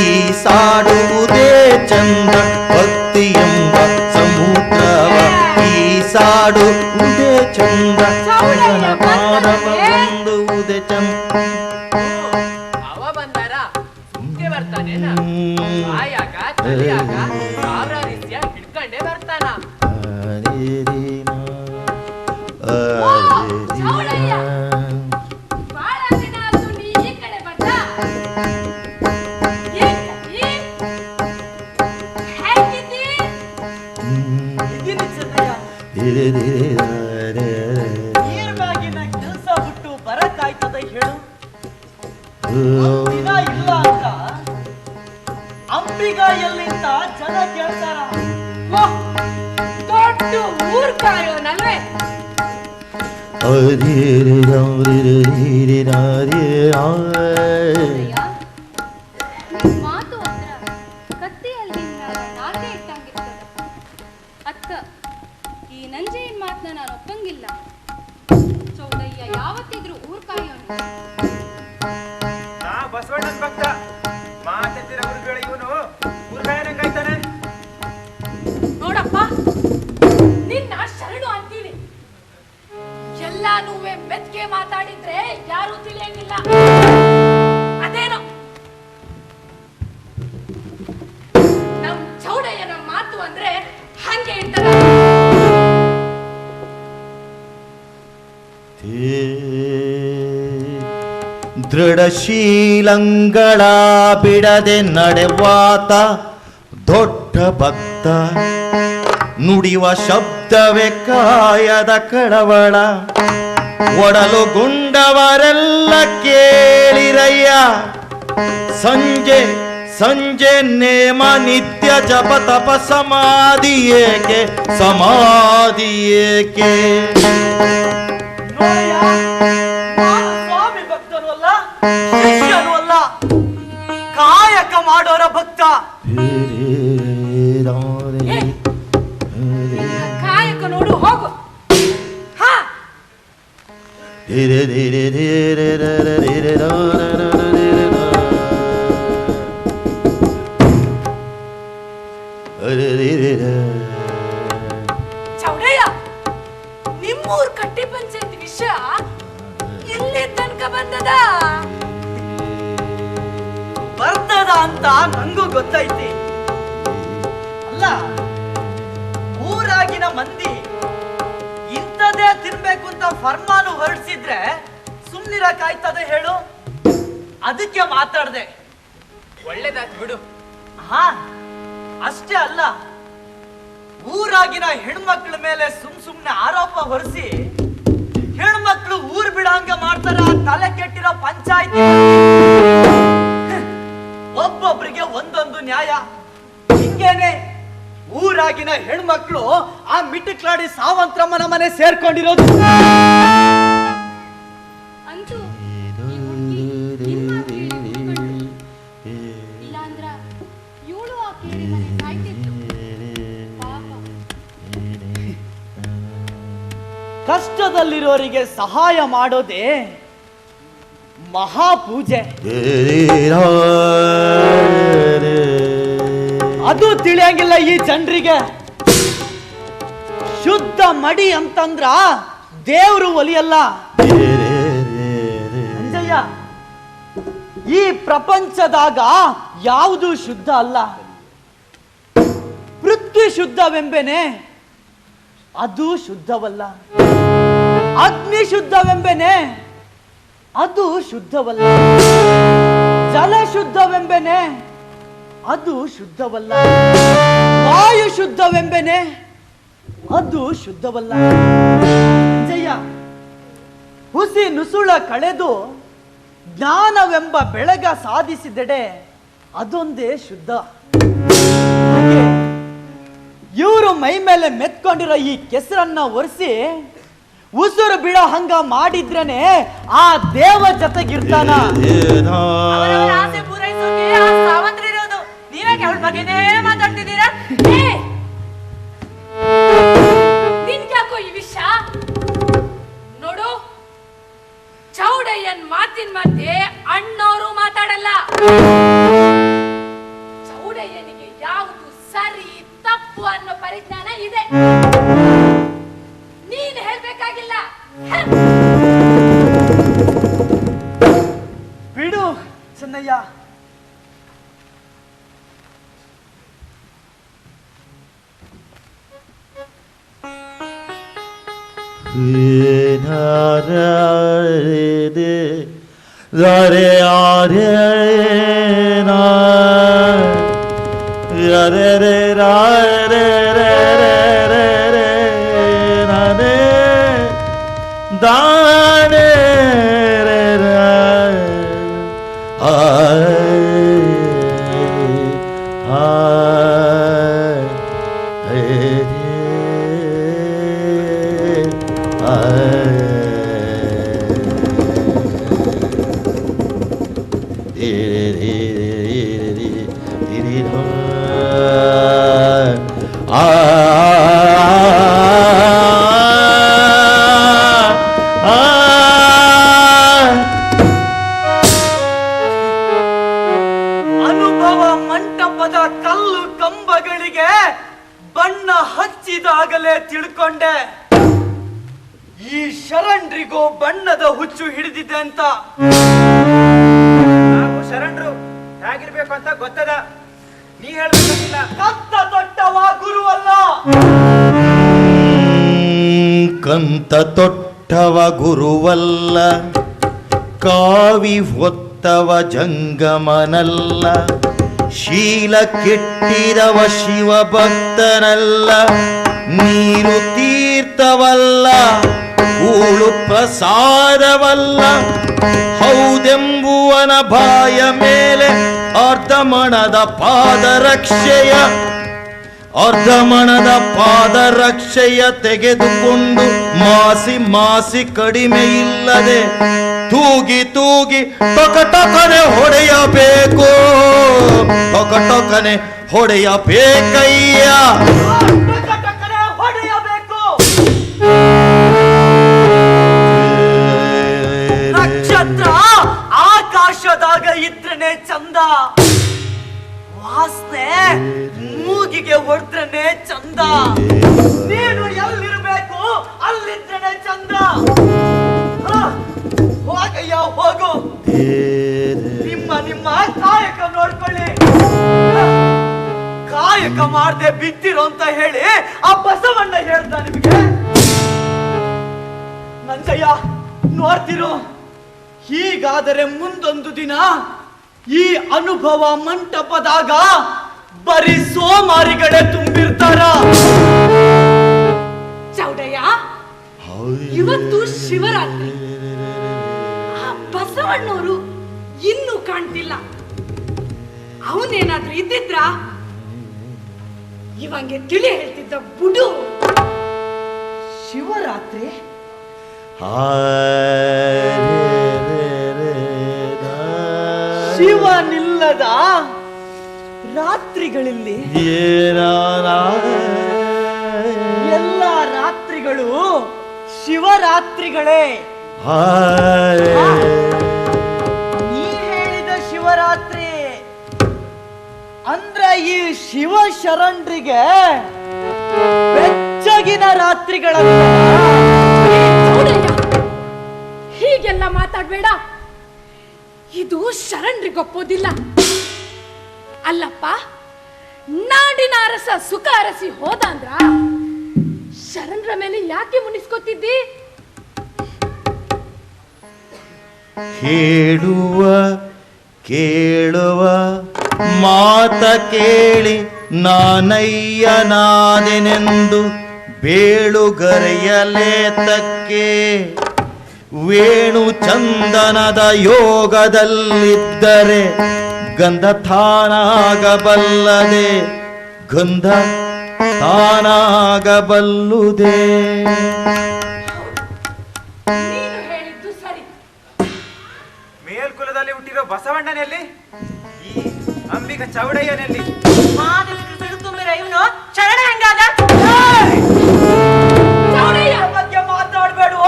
ಈಸಾಡುವುದೇ ಚಂದ, ಭಕ್ತಿ ಎಂಬ ಸಮುದ್ರವ ಈಸಾಡುವುದೇ ಚಂದ, ಪಾದವಂದುವುದೇ ಚಂದ. ಅವ ಬಂದಾರ ಸುಮ್ಕೆ ಬರ್ತಾನೇನ? ಆಯಾಗ ತಲೆಯಾಗ ಸಾವಿರ ರೀತಿಯ ಹಿಡ್ಕೊಂಡೇ ಬರ್ತಾನ. ನೀರ್ಬಾಗಿನ ಕೆಲಸ ಬಿಟ್ಟು ಬರಕ್ಕಾಯ್ತದ ಹೇಳು? ದಿನ ಇಲ್ಲ ಅಂತ ಅಂಬಿಗ ಎಲ್ಲಿಂದ ಜನ ಕೇಳ್ತಾರ. ದೊಡ್ಡ ಊರ್ ಕಾಯೋನಲ್ವೇ? ಮಾತು ಅಂದ್ರ ಕತ್ತಿಯಲ್ಲಿ ನಾಲ್ಗೆ ಇಟ್ಟಂಗಿರ್ತದ. ಅತ್ತ ಈ ನಂಜೆயின் ಮಾತನ್ನ ನಾನು ಒಪ್ಪಂಗಿಲ್ಲ. ಚೌಡಯ್ಯ ಯಾವತ್ತಿದ್ರು ಊರ್ ಕಾಯೋನು. ನಾ ಬಸವಣ್ಣನ ಭಕ್ತ ಮಾತೆತ್ತಿರ ಊರುಗಳ ಇವನು ಊರ್ಗಾಯನಂಗಾಯ್ತಾನೆ. ನೋಡಪ್ಪ, ನಿನ್ನ ಶರಣು ಅಂತೀನಿ. ಎಲ್ಲಾನು ಮೆತ್ಗೆ ಮಾತಾಡಿದ್ರೆ ಯಾರು ತಿಳಿಯಂಗಿಲ್ಲ. ಅದೇನೋ ನಮ್ ಚೌಡಯ್ಯನ ಮಾತು ಅಂದ್ರೆ ಹಂಗೆ ಇರ್ತದ. ದೃಢಶೀಲಂಗಳ ಬಿಡದೆ ನಡೆವಾತ ದೊಡ್ಡ ಭಕ್ತ, ನುಡಿಯುವ ಶಬ್ದವೇ ಕಾಯದ ಕಳವಳ. ಒಡಲುಗೊಂಡವರೆಲ್ಲ ಕೇಳಿರಯ್ಯ, ಸಂಜೆ ಸಂಜೆ ನೇಮ ನಿತ್ಯ ಜಪ ತಪ ಸಮಾಧಿ ಏಕೆ ಸಮಾಧಿ ಏಕೆ. ನೋಡಯ್ಯ, ನಾನು ಸ್ವಾಮಿ ಭಕ್ತನು. ಭಕ್ತನೂ ಅಲ್ಲ, ಶಿಷ್ಯನೂ ಅಲ್ಲ, ಕಾಯಕ ಮಾಡೋರ ಭಕ್ತ. ಕಾಯಕ ನೋಡು, ಹೋಗು. ಹಾ ಚೌಡಯ್ಯ, ನಿಮ್ಮೂರ್ ಕಟ್ಟಿ ಪಂಚಾಯತ್ ವಿಷಯ ಇಲ್ಲಿ ತನಕ ಬಂದದ ಅಂತ ನಂಗೂ ಗೊತ್ತೈತಿ. ಅಲ್ಲ, ಊರಾಗಿನ ಮಂದಿ ಇಂಥದೇ ತಿನ್ಬೇಕು ಅಂತ ಫರ್ಮಾನು ಹೊರಡಿಸಿದ್ರೆ ಸುಮ್ನಿರಕ್ಕಾಯ್ತದೆ ಹೇಳು? ಅದಕ್ಕೆ ಮಾತಾಡ್ದೆ. ಒಳ್ಳೇದಾಯ್ತು ಬಿಡು. ಹಾ, ಅಷ್ಟೇ ಅಲ್ಲ, ಊರಾಗಿನ ಹೆಣ್ಮಕ್ಳ ಮೇಲೆ ಸುಮ್ನೆ ಆರೋಪ ಹೊರಿಸಿ ಹೆಣ್ಮಕ್ಳು ಊರ್ ಬಿಡಂಗ ಮಾಡ್ತಾರ. ತಲೆ ಕೆಟ್ಟಿರೋ ಪಂಚಾಯತಿ ಒಬ್ಬೊಬ್ರಿಗೆ ಒಂದೊಂದು ನ್ಯಾಯ. ಹಿಂಗೇನೆ ಊರಾಗಿನ ಹೆಣ್ಮಕ್ಳು ಆ ಮಿಟಿಕ್ಲಾಡಿ ಸಾವಂತ್ರಮ್ಮನ ಮನೆ ಸೇರ್ಕೊಂಡಿರೋದು. ಅಂತೂ ಇಲ್ಲಾಂದ್ರ ಇವಳು ಆ ಕೇಳಿ ಮನೆ ಸಾಯ್ತಿತ್ತು. ಪಾಪ. ಕಷ್ಟದಲ್ಲಿರೋರಿಗೆ ಸಹಾಯ ಮಾಡೋದೇ ಮಹಾಪೂಜೆ. ಅದು ತಿಳಿಯಂಗಿಲ್ಲ ಈ ಜನರಿಗೆ. ಶುದ್ಧ ಮಡಿ ಅಂತಂದ್ರ ದೇವ್ರು ಒಲಿಯಲ್ಲ. ಅಂಜಯ್ಯ, ಈ ಪ್ರಪಂಚದಾಗ ಯಾವುದು ಶುದ್ಧ ಅಲ್ಲ. ಪೃಥ್ವಿ ಶುದ್ಧವೆಂಬೆನೆ, ಅದು ಶುದ್ಧವಲ್ಲ. ಅಗ್ನಿ ಶುದ್ಧವೆಂಬೆನೆ, ಅದು ಶುದ್ಧವಲ್ಲ. ಜಲ ಶುದ್ಧವೆಂಬೆನೆ, ಅದು ಶುದ್ಧವಲ್ಲ. ವಾಯು ಶುದ್ಧವೆಂಬೆನೆ, ಅದು ಶುದ್ಧವಲ್ಲ. ಜಯ, ಹುಸಿ ನುಸುಳ ಕಳೆದು ಜ್ಞಾನವೆಂಬ ಬೆಳಗ ಸಾಧಿಸಿದೆಡೆ ಅದೊಂದೇ ಶುದ್ಧ. ಇವರು ಮೈ ಮೇಲೆ ಮೆತ್ಕೊಂಡಿರೋ ಈ ಕೆಸರನ್ನ ಒರೆಸಿ ಉಸುರು ಬಿಡೋ ಹಂಗ ಮಾಡಿದ್ರೇನೆ ಆ ದೇವ ಜೊತೆಗಿರ್ತಾನ. ಆಸೆ ಪೂರೈಸೋಕೆ ಆ ಸಾವಂತ್ರಿ ಇರೋದು. ನೀವೇ ಅವಳ ಬಗ್ಗೆನೇ ಮಾತಾಡ್ತಿದ್ದೀರಾ? ನಿನ್ಗ್ಯಾಕೋ ಈ ವಿಷಯ? ನೋಡು, ಚೌಡಯ್ಯನ್ ಮಾತಿನ ಮಧ್ಯೆ ಅಣ್ಣವರು ಮಾತಾಡಲ್ಲ. ಚೌಡಯ್ಯನಿಗೆ ಯಾವುದು ಸರಿ ತಪ್ಪು ಅನ್ನೋ ಪರಿಜ್ಞಾನ ಇದೆ. ನೀನ್ ಹೇಳ್ಬೇಕಾಗಿಲ್ಲ. ಬಿಡು ಚೆನ್ನಯ್ಯ. ದಾನೆ ಅನುಭವ ಮಂಟಪದ ಕಲ್ಲು ಕಂಬಗಳಿಗೆ ಬಣ್ಣ ಹಚ್ಚಿದಾಗಲೇ ತಿಳ್ಕೊಂಡೆ ಈ ಶರಣ್ರಿಗೂ ಬಣ್ಣದ ಹುಚ್ಚು ಹಿಡಿದಿದೆ ಅಂತ. ನಾವು ಶರಣರು ಹೇಗಿರ್ಬೇಕು ಅಂತ ಗೊತ್ತದ, ನೀ ಹೇಳ್ಬೇಕಿಲ್ಲ. ಕತ್ತ ತೊಟ್ಟವ ಗುರುವಲ್ಲ. ಕಂತ ತೊಟ್ಟವ ಗುರುವಲ್ಲ, ಕಾವಿ ಹೊತ್ತವ ಜಂಗಮನಲ್ಲ, ಶೀಲ ಕೆಟ್ಟಿರವ ಶಿವ ಭಕ್ತನಲ್ಲ, ನೀರು ತೀರ್ಥವಲ್ಲ, ಕೂಳು ಪ್ರಸಾದವಲ್ಲ, ಹೌದೆಂಬುವನ ಬಾಯ ಮೇಲೆ ಅರ್ಧಮಣದ ಪಾದರಕ್ಷೆಯ ಅರ್ಧಮಣದ ಪಾದರಕ್ಷೆಯ ತೆಗೆದುಕೊಂಡು ಮಾಸಿ ಮಾಸಿ ಕಡಿಮೆ ಇಲ್ಲದೆ ತೂಗಿ ತೂಗಿ ಟೊಕಟೊಕನೆ ಹೊಡೆಯಬೇಕು, ಟೊಕಟೊಕನೆ ಹೊಡೆಯಬೇಕಯ್ಯ. ಹೊಡೆಯಬೇಕು. ನಕ್ಷತ್ರ ಆಕಾಶದಾಗ ಇದ್ರನೆ ಚಂದ, ವಾಸನೆ ಮೂಗಿಗೆ ಹೊಡೆದ್ರನೆ ಚಂದ. ನೀನು ಎಲ್ಲಿರ್ಬೇಕು ಅಲ್ಲಿದ್ರನೆ ಚಂದ. ಹೋಗಯ್ಯ ಹೋಗು, ನಿಮ್ಮ ನಿಮ್ಮ ಕಾಯಕ ನೋಡ್ಕೊಳ್ಳಿ. ಕಾಯಕ ಮಾಡದೆ ಬಿದ್ದಿರೋ ಅಂತ ಹೇಳಿ ಆ ಬಸವಣ್ಣ ಹೇಳ್ದ ನಿಮಗೆ. ನಂಜಯ್ಯ ನೋಡ್ತಿರು, ಹೀಗಾದರೆ ಮುಂದೊಂದು ದಿನ ಈ ಅನುಭವ ಮಂಟಪದಾಗ ಬರೀ ಸೋಮಾರಿಗಳೇ ತುಂಬಿರ್ತಾರ. ಚೌಡಯ್ಯ, ಇವತ್ತು ಶಿವರಾತ್ರಿ. ಆ ಬಸವಣ್ಣವರು ಇನ್ನೂ ಕಾಣ್ತಿಲ್ಲ. ಅವನೇನಾದ್ರೂ ಇದ್ದಿದ್ರ ಇವಂಗೆ ತಿಳಿ ಹೇಳ್ತಿದ್ದ ಬುಡು. ಶಿವರಾತ್ರಿ ಶಿವನಿಲ್ಲದ ರಾತ್ರಿಗಳಲ್ಲಿ ಎಲ್ಲ ರಾತ್ರಿಗಳು ಶಿವರಾತ್ರಿಗಳೇ. ನೀ ಹೇಳಿದ ಶಿವರಾತ್ರಿ ಅಂದ್ರೆ ಈ ಶಿವ ಶರಣರಿಗೆ ಬೆಚ್ಚಗಿನ ರಾತ್ರಿಗಳಲ್ಲ. ಹೀಗೆಲ್ಲ ಮಾತಾಡ್ಬೇಡ, ಇದು ಶರಣ್ರಿಗೊಪ್ಪೋದಿಲ್ಲ. ಅಲ್ಲಪ್ಪ, ನಾಡಿನ ಅರಸ ಸುಖ ಅರಸಿ ಹೋದ ಅಂದ್ರ ಶರಣ್ರ ಮೇಲೆ ಯಾಕೆ ಮುನಿಸ್ಕೊತಿದ್ದಿ? ಹೇಳುವ ಕೇಳುವ ಮಾತ ಕೇಳಿ ನಾನಯ್ಯನಾದೆನೆಂದು ಬೇಳುಗರೆಯಲೇತಕ್ಕೆ ವೇಣು ಚಂದನದ ಯೋಗದಲ್ಲಿದ್ದರೆ ಗಂಧ ತಾನಾಗಬಲ್ಲದೆ, ಗಂಧ ತಾನಾಗಬಲ್ಲುದೇ. ನೀನು ಹೇಳಿದ್ದು ಸರಿ. ಮೇಲ್ಕುಲದಲ್ಲಿ ಹುಟ್ಟಿರೋ ಬಸವಣ್ಣನಲ್ಲಿ, ಈ ಅಂಬಿಗ ಚೌಡಯ್ಯನಲ್ಲಿ ಇವನು ಶರಣ ಹೆಂಗಾದ? ಚೌಡಯ್ಯ ಬಗ್ಗೆ ಮಾತಾಡ್ಬೇಡು.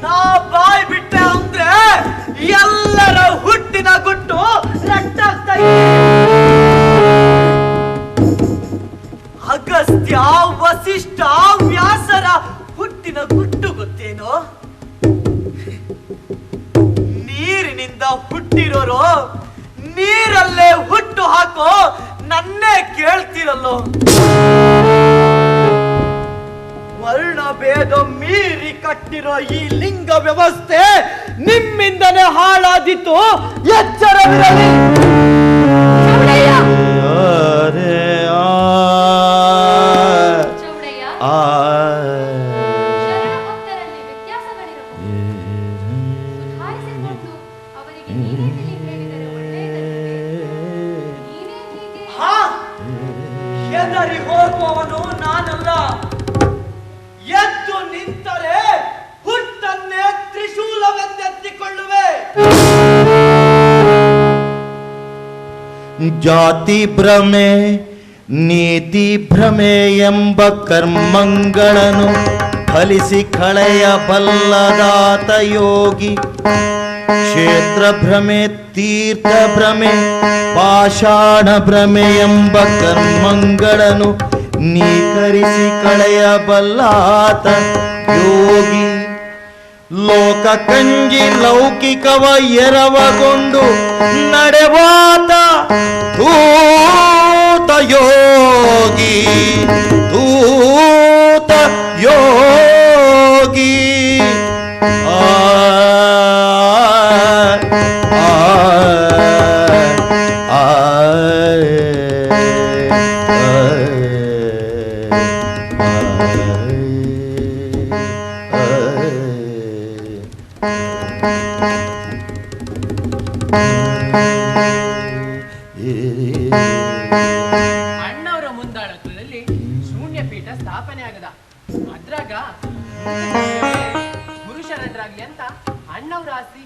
ನಾ ಬಾಯ್ ಬಿಟ್ಟೆ ಅಂದ್ರೆ ಎಲ್ಲರ ಹುಟ್ಟಿನ ಗುಟ್ಟು ರಟ್ಟಾಗ್ತಾ ಇದೆ. ಅಗಸ್ತ್ಯ, ವಸಿಷ್ಠ, ವ್ಯಾಸರ ಹುಟ್ಟಿನ ಗುಟ್ಟು ಗೊತ್ತೇನೋ? ನೀರಿನಿಂದ ಹುಟ್ಟಿರೋರು ನೀರಲ್ಲೇ ಹುಟ್ಟು ಹಾಕೋ ನನ್ನೇ ಕೇಳ್ತಿರಲ್ಲೋ. ವರ್ಣ ಭೇದ ಮೀರಿ ಕಟ್ಟಿರೋ ಈ ಲಿಂಗ ವ್ಯವಸ್ಥೆ ನಿಮ್ಮಿಂದನೇ ಹಾಳಾದಿತ್ತು. ಎಚ್ಚರವಿರಲಿ. ಶರಣ ಭಕ್ತರಲ್ಲಿ ವ್ಯತ್ಯಾಸಗಳಿರಬಹುದು. ಸುಧಾರಿಸಿಕೊಂಡು ಅವರಿಗೆ ನೀನೇ ತಿಳಿ ಹೇಳಿದರೆ ಒಳ್ಳೆಯದಲ್ಲವೇ? ನೀನೇ ಹೀಗೆ ಹೆದರಿ ಹೋಗುವವನು ನಾನಲ್ಲ. ಎದ್ದು ನಿಂತರೆ ಹುಟ್ಟನ್ನೇ ತ್ರಿಶೂಲವೆಂದೆತ್ತಿಕೊಳ್ಳುವೆ. ಜಾತಿ ಭ್ರಮೆ ನೀತಿ ಭ್ರಮೆ ಎಂಬ ಕರ್ಮಗಳನ್ನು ಫಲಿಸಿ ಕಳೆಯಬಲ್ಲದಾತ ಯೋಗಿ. ಕ್ಷೇತ್ರ ಭ್ರಮೆ ತೀರ್ಥ ಭ್ರಮೆ ಪಾಷಾಣ ಭ್ರಮೆ ಎಂಬ ಕರ್ಮಗಳನ್ನು ನೀಕರಿಸಿ ಕಳೆಯಬಲ್ಲಾತ ಯೋಗಿ. ಲೋಕ ಕಂಜಿ ಲೌಕಿಕವ ಎರವಗೊಂಡು ನಡೆವಾತ ತೂತ ಯೋಗಿ, ತೂತ ಯೋಗಿ. ಅಣ್ಣವರ ಮುಂದಾಳತ್ವದಲ್ಲಿ ಶೂನ್ಯ ಪೀಠ ಸ್ಥಾಪನೆ ಆಗದ. ಅದ್ರಾಗ ಗುರು ಶರಣರಾಗ್ಲಿ ಅಂತ ಅಣ್ಣವ್ರ ಆಸಿ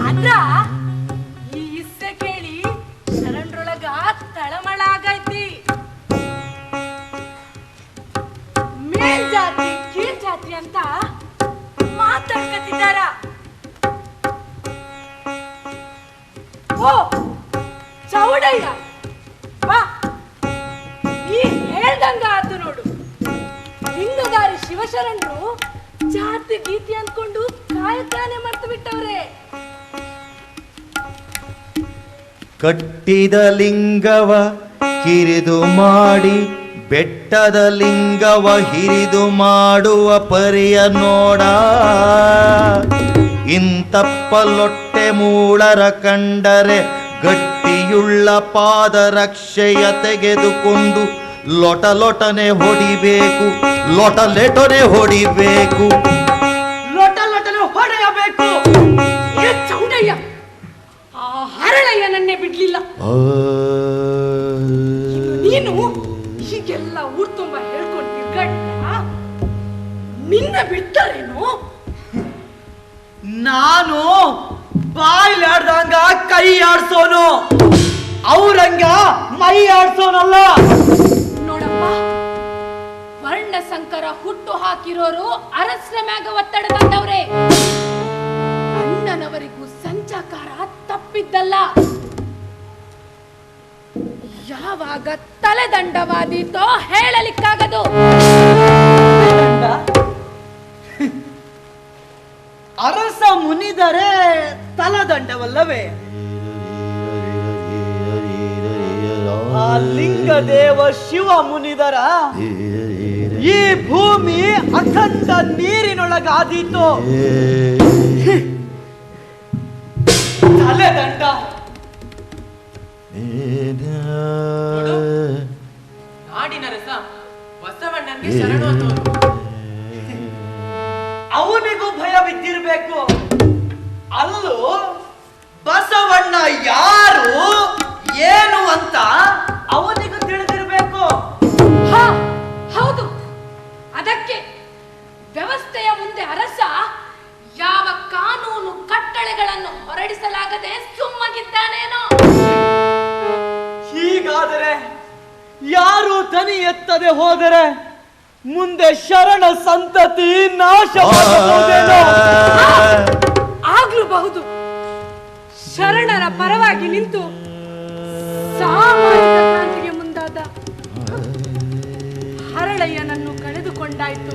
ಅದ್ರ ಈ ಇಸ್ಸೆ ಕೇಳಿ ಶರಣರೊಳಗ ತಳಮಳ ಆಗೈತಿ. ಮೇಲ್ ಜಾತಿ ಕೀಳ್ ಜಾತಿ ಅಂತ ಮಾತಾಡ್ಕತ್ತಿದ್ದಾರ. ಓ ಚೌಡಯ್ಯ ಬಾ, ನೀ ಹೇಳ್ದಂಗ ಆತು ನೋಡು. ಲಿಂಗದಾರಿ ಶಿವಶರಣರು ಜಾತಿ ಗೀತಿ ಅಂದ್ಕೊಂಡು ಕಾಯಕಾನೆ ಮರ್ತು ಬಿಟ್ಟವ್ರೆ. ಕಟ್ಟಿದ ಲಿಂಗವ ಕಿರಿದು ಮಾಡಿ ಬೆಟ್ಟದ ಲಿಂಗವ ಹಿರಿದು ಮಾಡುವ ಪರಿಯ ನೋಡ. ಇಂತಪ್ಪಲೊಟ್ಟೆ ಮೂಳರ ಕಂಡರೆ ಗಟ್ಟಿಯುಳ್ಳ ಪಾದರಕ್ಷೆಯ ತೆಗೆದುಕೊಂಡು ಲೊಟಲೊಟನೆ ಹೊಡಿಬೇಕು, ಲೊಟಲೆಟನೆ ಹೊಡಿಬೇಕು, ಲೊಟಲೊಟನೆ ಹೊಡೆಯಬೇಕು. ಏ ಚೌಡಯ್ಯ, ಆ ಹರಳಯ್ಯನನ್ನೇ ಬಿಡ್ಲಿಲ್ಲ. ನೀನು ಹೀಗೆಲ್ಲ ಊರ್ ತುಂಬ ಹೇಳ್ಕೊಂಡು ತಿರ್ಗಾಡ, ನಿನ್ನ ಬಿಟ್ಟರೇನು? ನಾನು ಬಾಯ್ಲಾಡ್ದಂಗ ಕೈ ಆಡ್ಸೋನು, ಅವ್ರಂಗ ಮೈ ಆಡ್ಸೋನಲ್ಲ. ನೋಡಪ್ಪ, ವರ್ಣ ಸಂಕರ ಹುಟ್ಟು ಹಾಕಿರೋರು ಅರಸರ ಮ್ಯಾಗ ಒತ್ತಡ ತಂದವ್ರೆ. ಅಣ್ಣನವರಿಗೂ ಸಂಚಾಕಾರ ತಪ್ಪಿದ್ದಲ್ಲ. ಯಾವಾಗ ತಲೆದಂಡವಾದೀತೋ ಹೇಳಲಿಕ್ಕಾಗದು. ಅರಸ ಮುನಿದರೆ ತಲದಂಡವಲ್ಲವೇ? ಆ ಲಿಂಗದೇವ ಶಿವ ಮುನಿದರ ಈ ಭೂಮಿ ಅಖಂಡ ನೀರಿನೊಳಗಾದೀತು. ತಲೆದಂಡ ನಾಡಿನ ರಸ ಬಸವಣ್ಣನಿಗೆ ಶರಣು ಅನ್ನೋರು. ಅವನಿಗೂ ಭಯ ಬಿದ್ದಿರ್ಬೇಕು. ಅಲ್ಲೂ ಬಸವಣ್ಣ ಯಾರು ಏನು ಅಂತ ಅವನಿಗೂ ತಿಳಿದಿರ್ಬೇಕು. ಹೌದು, ಅದಕ್ಕೆ ವ್ಯವಸ್ಥೆಯ ಮುಂದೆ ಅರಸ ಯಾವ ಕಾನೂನು ಕಟ್ಟಳೆಗಳನ್ನು ಹೊರಡಿಸಲಾಗದೆ ಸುಮ್ಮಗಿದ್ದಾನೇನೋ. ಹೀಗಾದರೆ ಯಾರು ದನಿ ಎತ್ತದೆ ಹೋದರೆ ಮುಂದೆ ಶರಣ ಸಂತತಿ ನಾಶವಾಗಬಹುದೇನೋ? ಆಗ್ಲೂಬಹುದು. ಶರಣರ ಪರವಾಗಿ ನಿಂತು ಸಾಮಾಜಿಕ ಕ್ರಾಂತಿಗೆ ಮುಂದಾದ ಹರಳಯ್ಯನನ್ನು ಕಳೆದುಕೊಂಡಾಯ್ತು.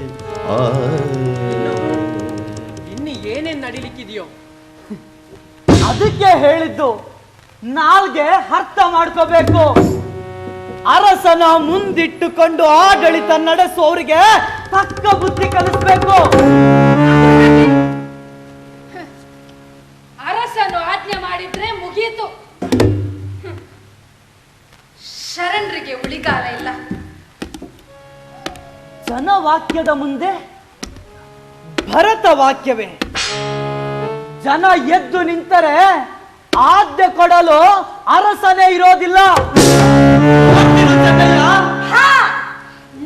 ಇನ್ನು ಏನೇನ್ ನಡಿಲಿಕ್ಕಿದೆಯೋ? ಅದಕ್ಕೆ ಹೇಳಿದ್ದು, ನಾಲ್ಗೆ ಅರ್ಥ ಮಾಡ್ಕೋಬೇಕು. ಅರಸನ ಮುಂದಿಟ್ಟುಕೊಂಡು ಆಡಳಿತ ನಡೆಸುವವರಿಗೆ ತಕ್ಕ ಬುದ್ಧಿ ಕಲಿಸ್ಬೇಕು. ಅರಸನು ಆಜ್ಞೆ ಮಾಡಿದ್ರೆ ಮುಗೀತು. ಶರಣರಿಗೆ ಉಳಿಗಾಲ ಇಲ್ಲ. ಜನವಾಕ್ಯದ ಮುಂದೆ ಭರತ ವಾಕ್ಯವೇ. ಜನ ಎದ್ದು ನಿಂತರೆ ಆದ್ಯ ಕೊಡಲು ಅರಸನೇ ಇರೋದಿಲ್ಲ.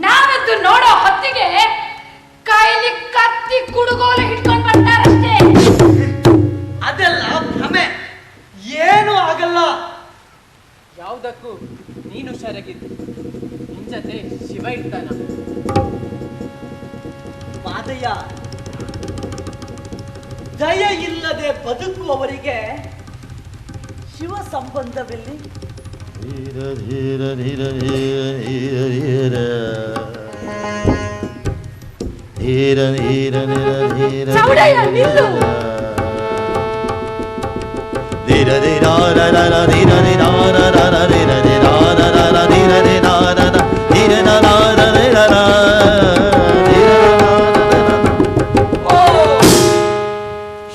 ನಾವೆದ್ದು ನೋಡೋ ಹೊತ್ತಿಗೆ ಕೈಲಿ ಕತ್ತಿ ಕುಡುಗೋಲು ಹಿಡ್ಕೊಂಡು ಬರ್ತಾರಷ್ಟೇ. ಅದೆಲ್ಲ ಭ್ರಮೆ, ಏನೂ ಆಗಲ್ಲ. ಯಾವುದಕ್ಕೂ ನೀನು ಹುಷಾರಾಗಿದ್ದು, ನಿನ್ ಜೊತೆ ಶಿವ ಇರ್ತಾನ. ಮಾದಯ್ಯ, ದಯ ಇಲ್ಲದೆ ಬದುಕುವವರಿಗೆ ಶಿವ ಸಂಬಂಧವಿಲ್ಲಿ. ಚೌಡಯ್ಯ, ನಿಲ್ಲು.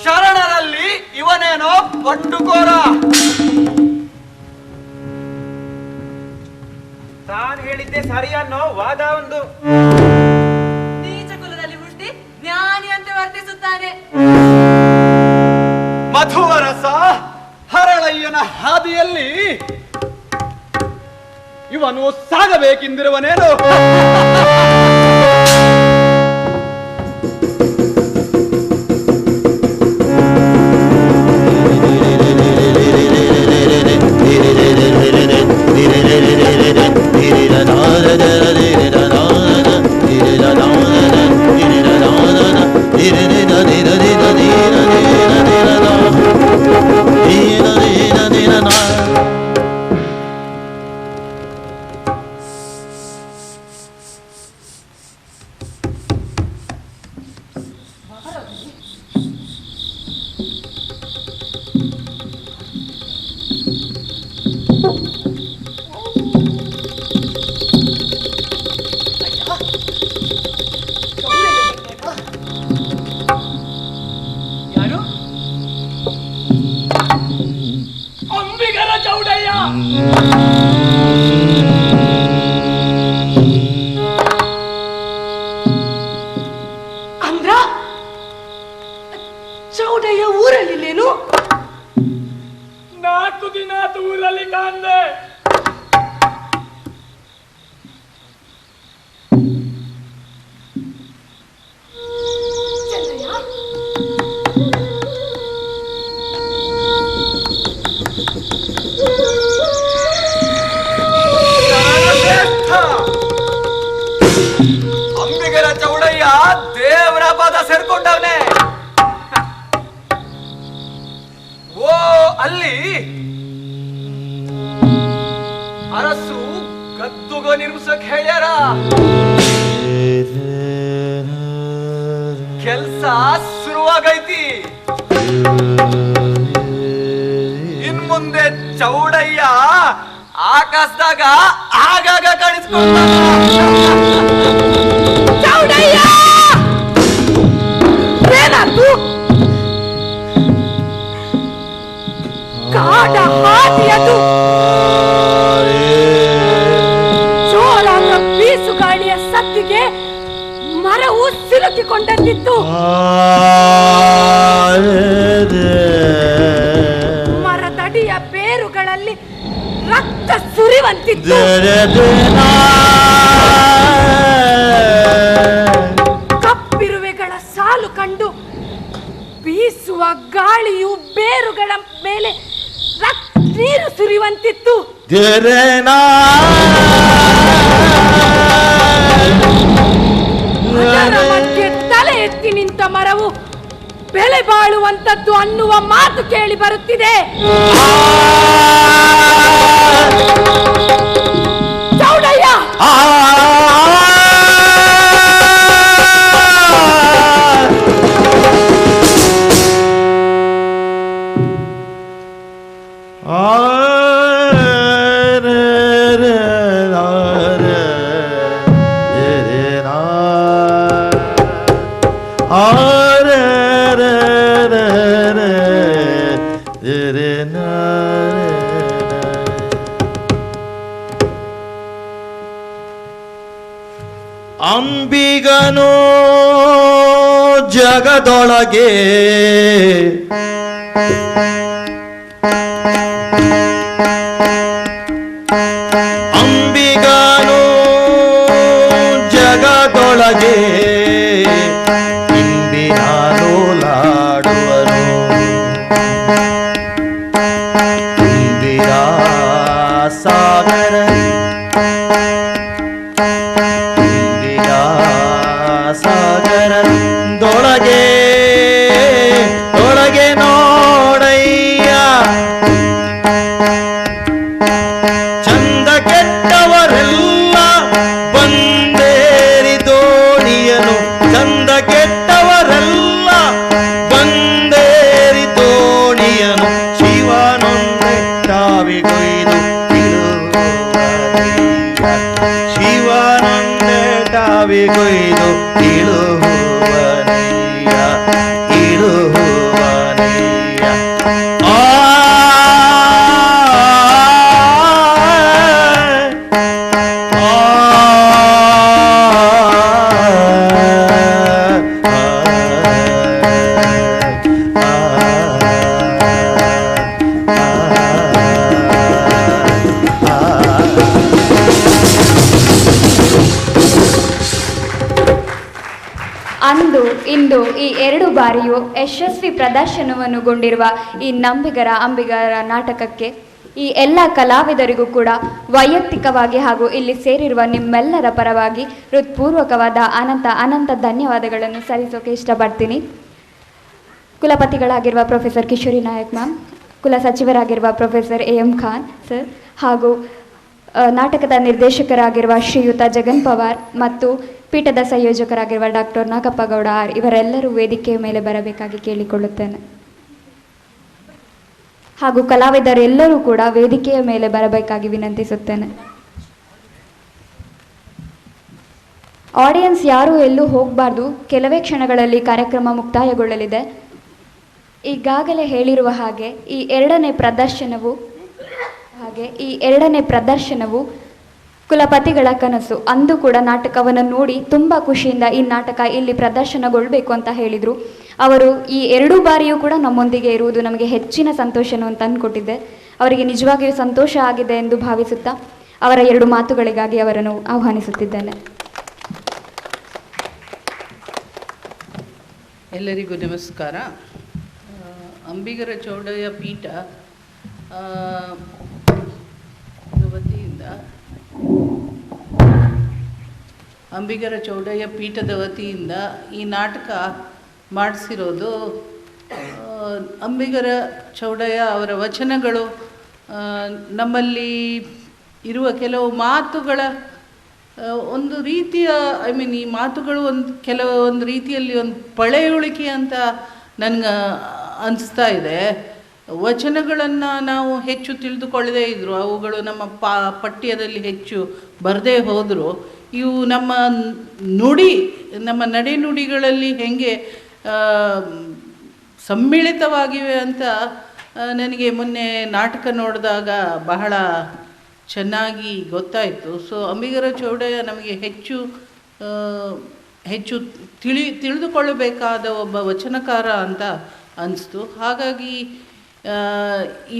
ಶರಣರಲ್ಲಿ ಇವನೇನೋ ಪಟ್ಟುಕೋರ. ತಾನು ಹೇಳಿದ್ದೆ ಸರಿ ಅನ್ನೋ ವಾದ ಒಂದು. ನೀಚ ಕುಲದಲ್ಲಿ ಹುಟ್ಟಿ ಜ್ಞಾನಿ ಅಂತ ವರ್ತಿಸುತ್ತಾನೆ. ಮಧುವರಸ ಹರಳಯ್ಯನ ಹಾದಿಯಲ್ಲಿ ಇವನು ಸಾಗಬೇಕೆಂದಿರುವನೇನು? ಅಂದ್ರ ಚೌಡಯ್ಯ ಊರಲ್ಲಿಲ್ಲೇನು? 4 ದಿನ ಊರಲ್ಲಿ ಕಾಣ್ದೆ. ಅಂಬಿಗರ ಚೌಡಯ್ಯ ದೇವರ ಪಾದ ಸೇರ್ಕೊಂಡವನೆ. ಓ ಅಲ್ಲಿ ಅರಸು ಗದ್ದುಗ ನಿರ್ಮಿಸಕ್ ಹೇಳ್ಯಾರ. ಕೆಲ್ಸ ಶುರುವಾಗೈತಿ. ಇನ್ ಮುಂದೆ ಚೌಡಯ್ಯ ಆಕಾಶದಾಗ ಆಗಾಗ ಕಾಣಿಸ್ಕೊಂಡ. ಚೌಡಯ್ಯ ಏನಾಯ್ತು? ಕಾಡ ಹಾದಿಯದು ಜೋರಾದ ಬೀಸುಗಾಳಿಯ ಸದ್ದಿಗೆ ಮರವು ಸಿಲುಕಿಕೊಂಡಂತಿತ್ತು. ಮರದಡಿಯ ಬೇರುಗಳಲ್ಲಿ ರಕ್ತ ಸುರಿವಂತಿತ್ತು. ಕಪ್ಪಿರುವೆಗಳ ಸಾಲು ಕಂಡು ಬೀಸುವ ಗಾಳಿಯು ಬೇರುಗಳ ಮೇಲೆ ನೀರು ಸುರಿಯುವಂತಿತ್ತು. ಅದರ ಮಧ್ಯೆ ತಲೆ ಎತ್ತಿ ನಿಂತ ಮರವು ಬೆಳೆ ಬಾಳುವಂತದ್ದು ಅನ್ನುವ ಮಾತು ಕೇಳಿ ಬರುತ್ತಿದೆ. ಚೌಡಯ್ಯ ಅಂಬಿಗನು ಜಗದೊಳಗೆ ಅಂಬಿಗನು ಜಗದೊಳಗೆ ಇಂಬಿನ ಲೋಲಾಡುವನು. ಇಂಬಿನ ಸಾಗರ ಸಾಗರದೊಳಗೆ ಒಳಗೆ ನೋಡಯ್ಯ ಚಂದ ಕೆಟ್ಟವರೆಲ್ಲ ಬಂದೇರಿ ದೋಣಿಯನು. ಚಂದ ಕೆಟ್ಟವರೆಲ್ಲ ಬಂದೇರಿ ದೋಣಿಯನು. ಶಿವನೊಂದೆ ತಾವಿಗೊಯ್ದು ಶಿವನೊಂದೆ ತಾವಿಗೊಯ್ದು ಇಳುವನಯ್ಯ ಇಳುವನಯ್ಯ. ಅಂದು ಇಂದು ಈ 2 ಬಾರಿಯೂ ಯಶಸ್ವಿ ಪ್ರದರ್ಶನವನ್ನುಗೊಂಡಿರುವ ಈ ನಂಬಿಗರ ಅಂಬಿಗರ ನಾಟಕಕ್ಕೆ ಈ ಎಲ್ಲ ಕಲಾವಿದರಿಗೂ ಕೂಡ ವೈಯಕ್ತಿಕವಾಗಿ ಹಾಗೂ ಇಲ್ಲಿ ಸೇರಿರುವ ನಿಮ್ಮೆಲ್ಲರ ಪರವಾಗಿ ಹೃತ್ಪೂರ್ವಕವಾದ ಅನಂತ ಧನ್ಯವಾದಗಳನ್ನು ಸಲ್ಲಿಸೋಕೆ ಇಷ್ಟಪಡ್ತೀನಿ. ಕುಲಪತಿಗಳಾಗಿರುವ ಪ್ರೊಫೆಸರ್ ಕಿಶೋರಿ ನಾಯಕ್ ಮ್ಯಾಮ್, ಕುಲ ಸಚಿವರಾಗಿರುವ ಪ್ರೊಫೆಸರ್ ಎಂ ಖಾನ್ ಸರ್ ಹಾಗೂ ನಾಟಕದ ನಿರ್ದೇಶಕರಾಗಿರುವ ಶ್ರೀಯುತ ಜಗನ್ ಪವಾರ್ ಮತ್ತು ಪೀಠದ ಸಂಯೋಜಕರಾಗಿರುವ ಡಾಕ್ಟರ್ ನಾಗಪ್ಪಗೌಡ ಆರ್ ಇವರೆಲ್ಲರೂ ವೇದಿಕೆಯ ಮೇಲೆ ಬರಬೇಕಾಗಿ ಕೇಳಿಕೊಳ್ಳುತ್ತೇನೆ. ಹಾಗೂ ಕಲಾವಿದರೆಲ್ಲರೂ ಕೂಡ ವೇದಿಕೆಯ ಮೇಲೆ ಬರಬೇಕಾಗಿ ವಿನಂತಿಸುತ್ತೇನೆ. ಆಡಿಯನ್ಸ್ ಯಾರೂ ಎಲ್ಲೂ ಹೋಗಬಾರ್ದು, ಕೆಲವೇ ಕ್ಷಣಗಳಲ್ಲಿ ಕಾರ್ಯಕ್ರಮ ಮುಕ್ತಾಯಗೊಳ್ಳಲಿದೆ. ಈಗಾಗಲೇ ಹೇಳಿರುವ ಹಾಗೆ ಈ 2ನೇ ಪ್ರದರ್ಶನವು ಹಾಗೆ ಈ ಎರಡನೇ ಪ್ರದರ್ಶನವು ಕುಲಪತಿಗಳ ಕನಸು. ಅಂದು ಕೂಡ ನಾಟಕವನ್ನು ನೋಡಿ ತುಂಬ ಖುಷಿಯಿಂದ ಈ ನಾಟಕ ಇಲ್ಲಿ ಪ್ರದರ್ಶನಗೊಳ್ಳಬೇಕು ಅಂತ ಹೇಳಿದರು. ಅವರು ಈ 2 ಬಾರಿಯೂ ಕೂಡ ನಮ್ಮೊಂದಿಗೆ ಇರುವುದು ನಮಗೆ ಹೆಚ್ಚಿನ ಸಂತೋಷವನ್ನು ತಂದುಕೊಟ್ಟಿದೆ. ಅವರಿಗೆ ನಿಜವಾಗಿಯೂ ಸಂತೋಷ ಆಗಿದೆ ಎಂದು ಭಾವಿಸುತ್ತಾ ಅವರ 2 ಮಾತುಗಳಿಗಾಗಿ ಅವರನ್ನು ಆಹ್ವಾನಿಸುತ್ತಿದ್ದೇನೆ. ಎಲ್ಲರಿಗೂ ನಮಸ್ಕಾರ. ಅಂಬಿಗರ ಚೌಡಯ್ಯ ಪೀಠ ಅಂಬಿಗರ ಚೌಡಯ್ಯ ಪೀಠದ ವತಿಯಿಂದ ಈ ನಾಟಕ ಮಾಡಿಸಿರೋದು. ಅಂಬಿಗರ ಚೌಡಯ್ಯ ಅವರ ವಚನಗಳು ನಮ್ಮಲ್ಲಿ ಇರುವ ಕೆಲವು ಮಾತುಗಳ ಒಂದು ರೀತಿಯ ಈ ಮಾತುಗಳು ಒಂದು ರೀತಿಯಲ್ಲಿ ಒಂದು ಪಳೆಯುಳಿಕೆ ಅಂತ ನನಗೆ ಅನಿಸ್ತಾ ಇದೆ. ವಚನಗಳನ್ನು ನಾವು ಹೆಚ್ಚು ತಿಳಿದುಕೊಳ್ಳದೇ ಇದ್ದರು, ಅವುಗಳು ನಮ್ಮ ಪಠ್ಯದಲ್ಲಿ ಹೆಚ್ಚು ಬರದೇ ಹೋದರು, ಇವು ನಮ್ಮ ನಮ್ಮ ನಡೆನುಡಿಗಳಲ್ಲಿ ಹೇಗೆ ಸಮ್ಮಿಳಿತವಾಗಿವೆ ಅಂತ ನನಗೆ ಮೊನ್ನೆ ನಾಟಕ ನೋಡಿದಾಗ ಬಹಳ ಚೆನ್ನಾಗಿ ಗೊತ್ತಾಯಿತು. ಸೊ ಅಂಬಿಗರ ಚೌಡಯ್ಯ ನಮಗೆ ಹೆಚ್ಚು ತಿಳಿದುಕೊಳ್ಳಬೇಕಾದ ಒಬ್ಬ ವಚನಕಾರ ಅಂತ ಅನಿಸ್ತು. ಹಾಗಾಗಿ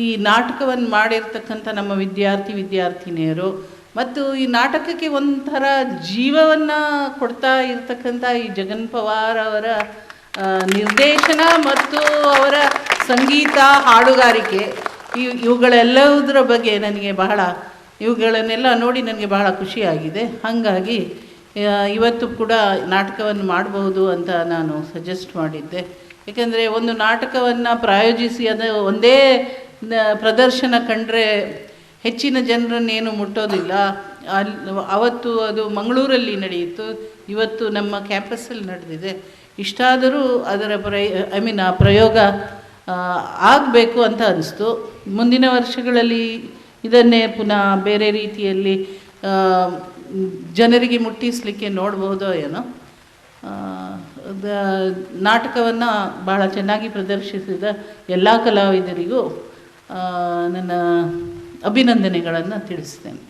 ಈ ನಾಟಕವನ್ನು ಮಾಡಿರ್ತಕ್ಕಂಥ ನಮ್ಮ ವಿದ್ಯಾರ್ಥಿನಿಯರು ಮತ್ತು ಈ ನಾಟಕಕ್ಕೆ ಒಂಥರ ಜೀವವನ್ನು ಕೊಡ್ತಾ ಇರ್ತಕ್ಕಂಥ ಈ ಜಗನ್ ಪವಾರ್ ಅವರ ನಿರ್ದೇಶನ ಮತ್ತು ಅವರ ಸಂಗೀತ, ಹಾಡುಗಾರಿಕೆ ಇವುಗಳೆಲ್ಲದರ ಬಗ್ಗೆ ಇವುಗಳನ್ನೆಲ್ಲ ನೋಡಿ ನನಗೆ ಬಹಳ ಖುಷಿಯಾಗಿದೆ. ಹಾಗಾಗಿ ಇವತ್ತು ಕೂಡ ನಾಟಕವನ್ನು ಮಾಡಬಹುದು ಅಂತ ನಾನು ಸಜೆಸ್ಟ್ ಮಾಡಿದ್ದೆ. ಏಕೆಂದರೆ ಒಂದು ನಾಟಕವನ್ನು ಪ್ರಾಯೋಜಿಸಿ ಅದು ಒಂದೇ ಪ್ರದರ್ಶನ ಕಂಡ್ರೆ ಹೆಚ್ಚಿನ ಜನರನ್ನೇನು ಮುಟ್ಟೋದಿಲ್ಲ. ಅವತ್ತು ಅದು ಮಂಗಳೂರಲ್ಲಿ ನಡೆಯಿತು, ಇವತ್ತು ನಮ್ಮ ಕ್ಯಾಂಪಸ್ಸಲ್ಲಿ ನಡೆದಿದೆ. ಇಷ್ಟಾದರೂ ಅದರ ಆ ಪ್ರಯೋಗ ಆಗಬೇಕು ಅಂತ ಅನಿಸ್ತು. ಮುಂದಿನ ವರ್ಷಗಳಲ್ಲಿ ಇದನ್ನೇ ಪುನಃ ಬೇರೆ ರೀತಿಯಲ್ಲಿ ಜನರಿಗೆ ಮುಟ್ಟಿಸಲಿಕ್ಕೆ ನೋಡ್ಬೋದೋ ಏನೋ. ನಾಟಕವನ್ನು ಬಹಳ ಚೆನ್ನಾಗಿ ಪ್ರದರ್ಶಿಸಿದ ಎಲ್ಲ ಕಲಾವಿದರಿಗೂ ನನ್ನ ಅಭಿನಂದನೆಗಳನ್ನು ತಿಳಿಸ್ತೇನೆ.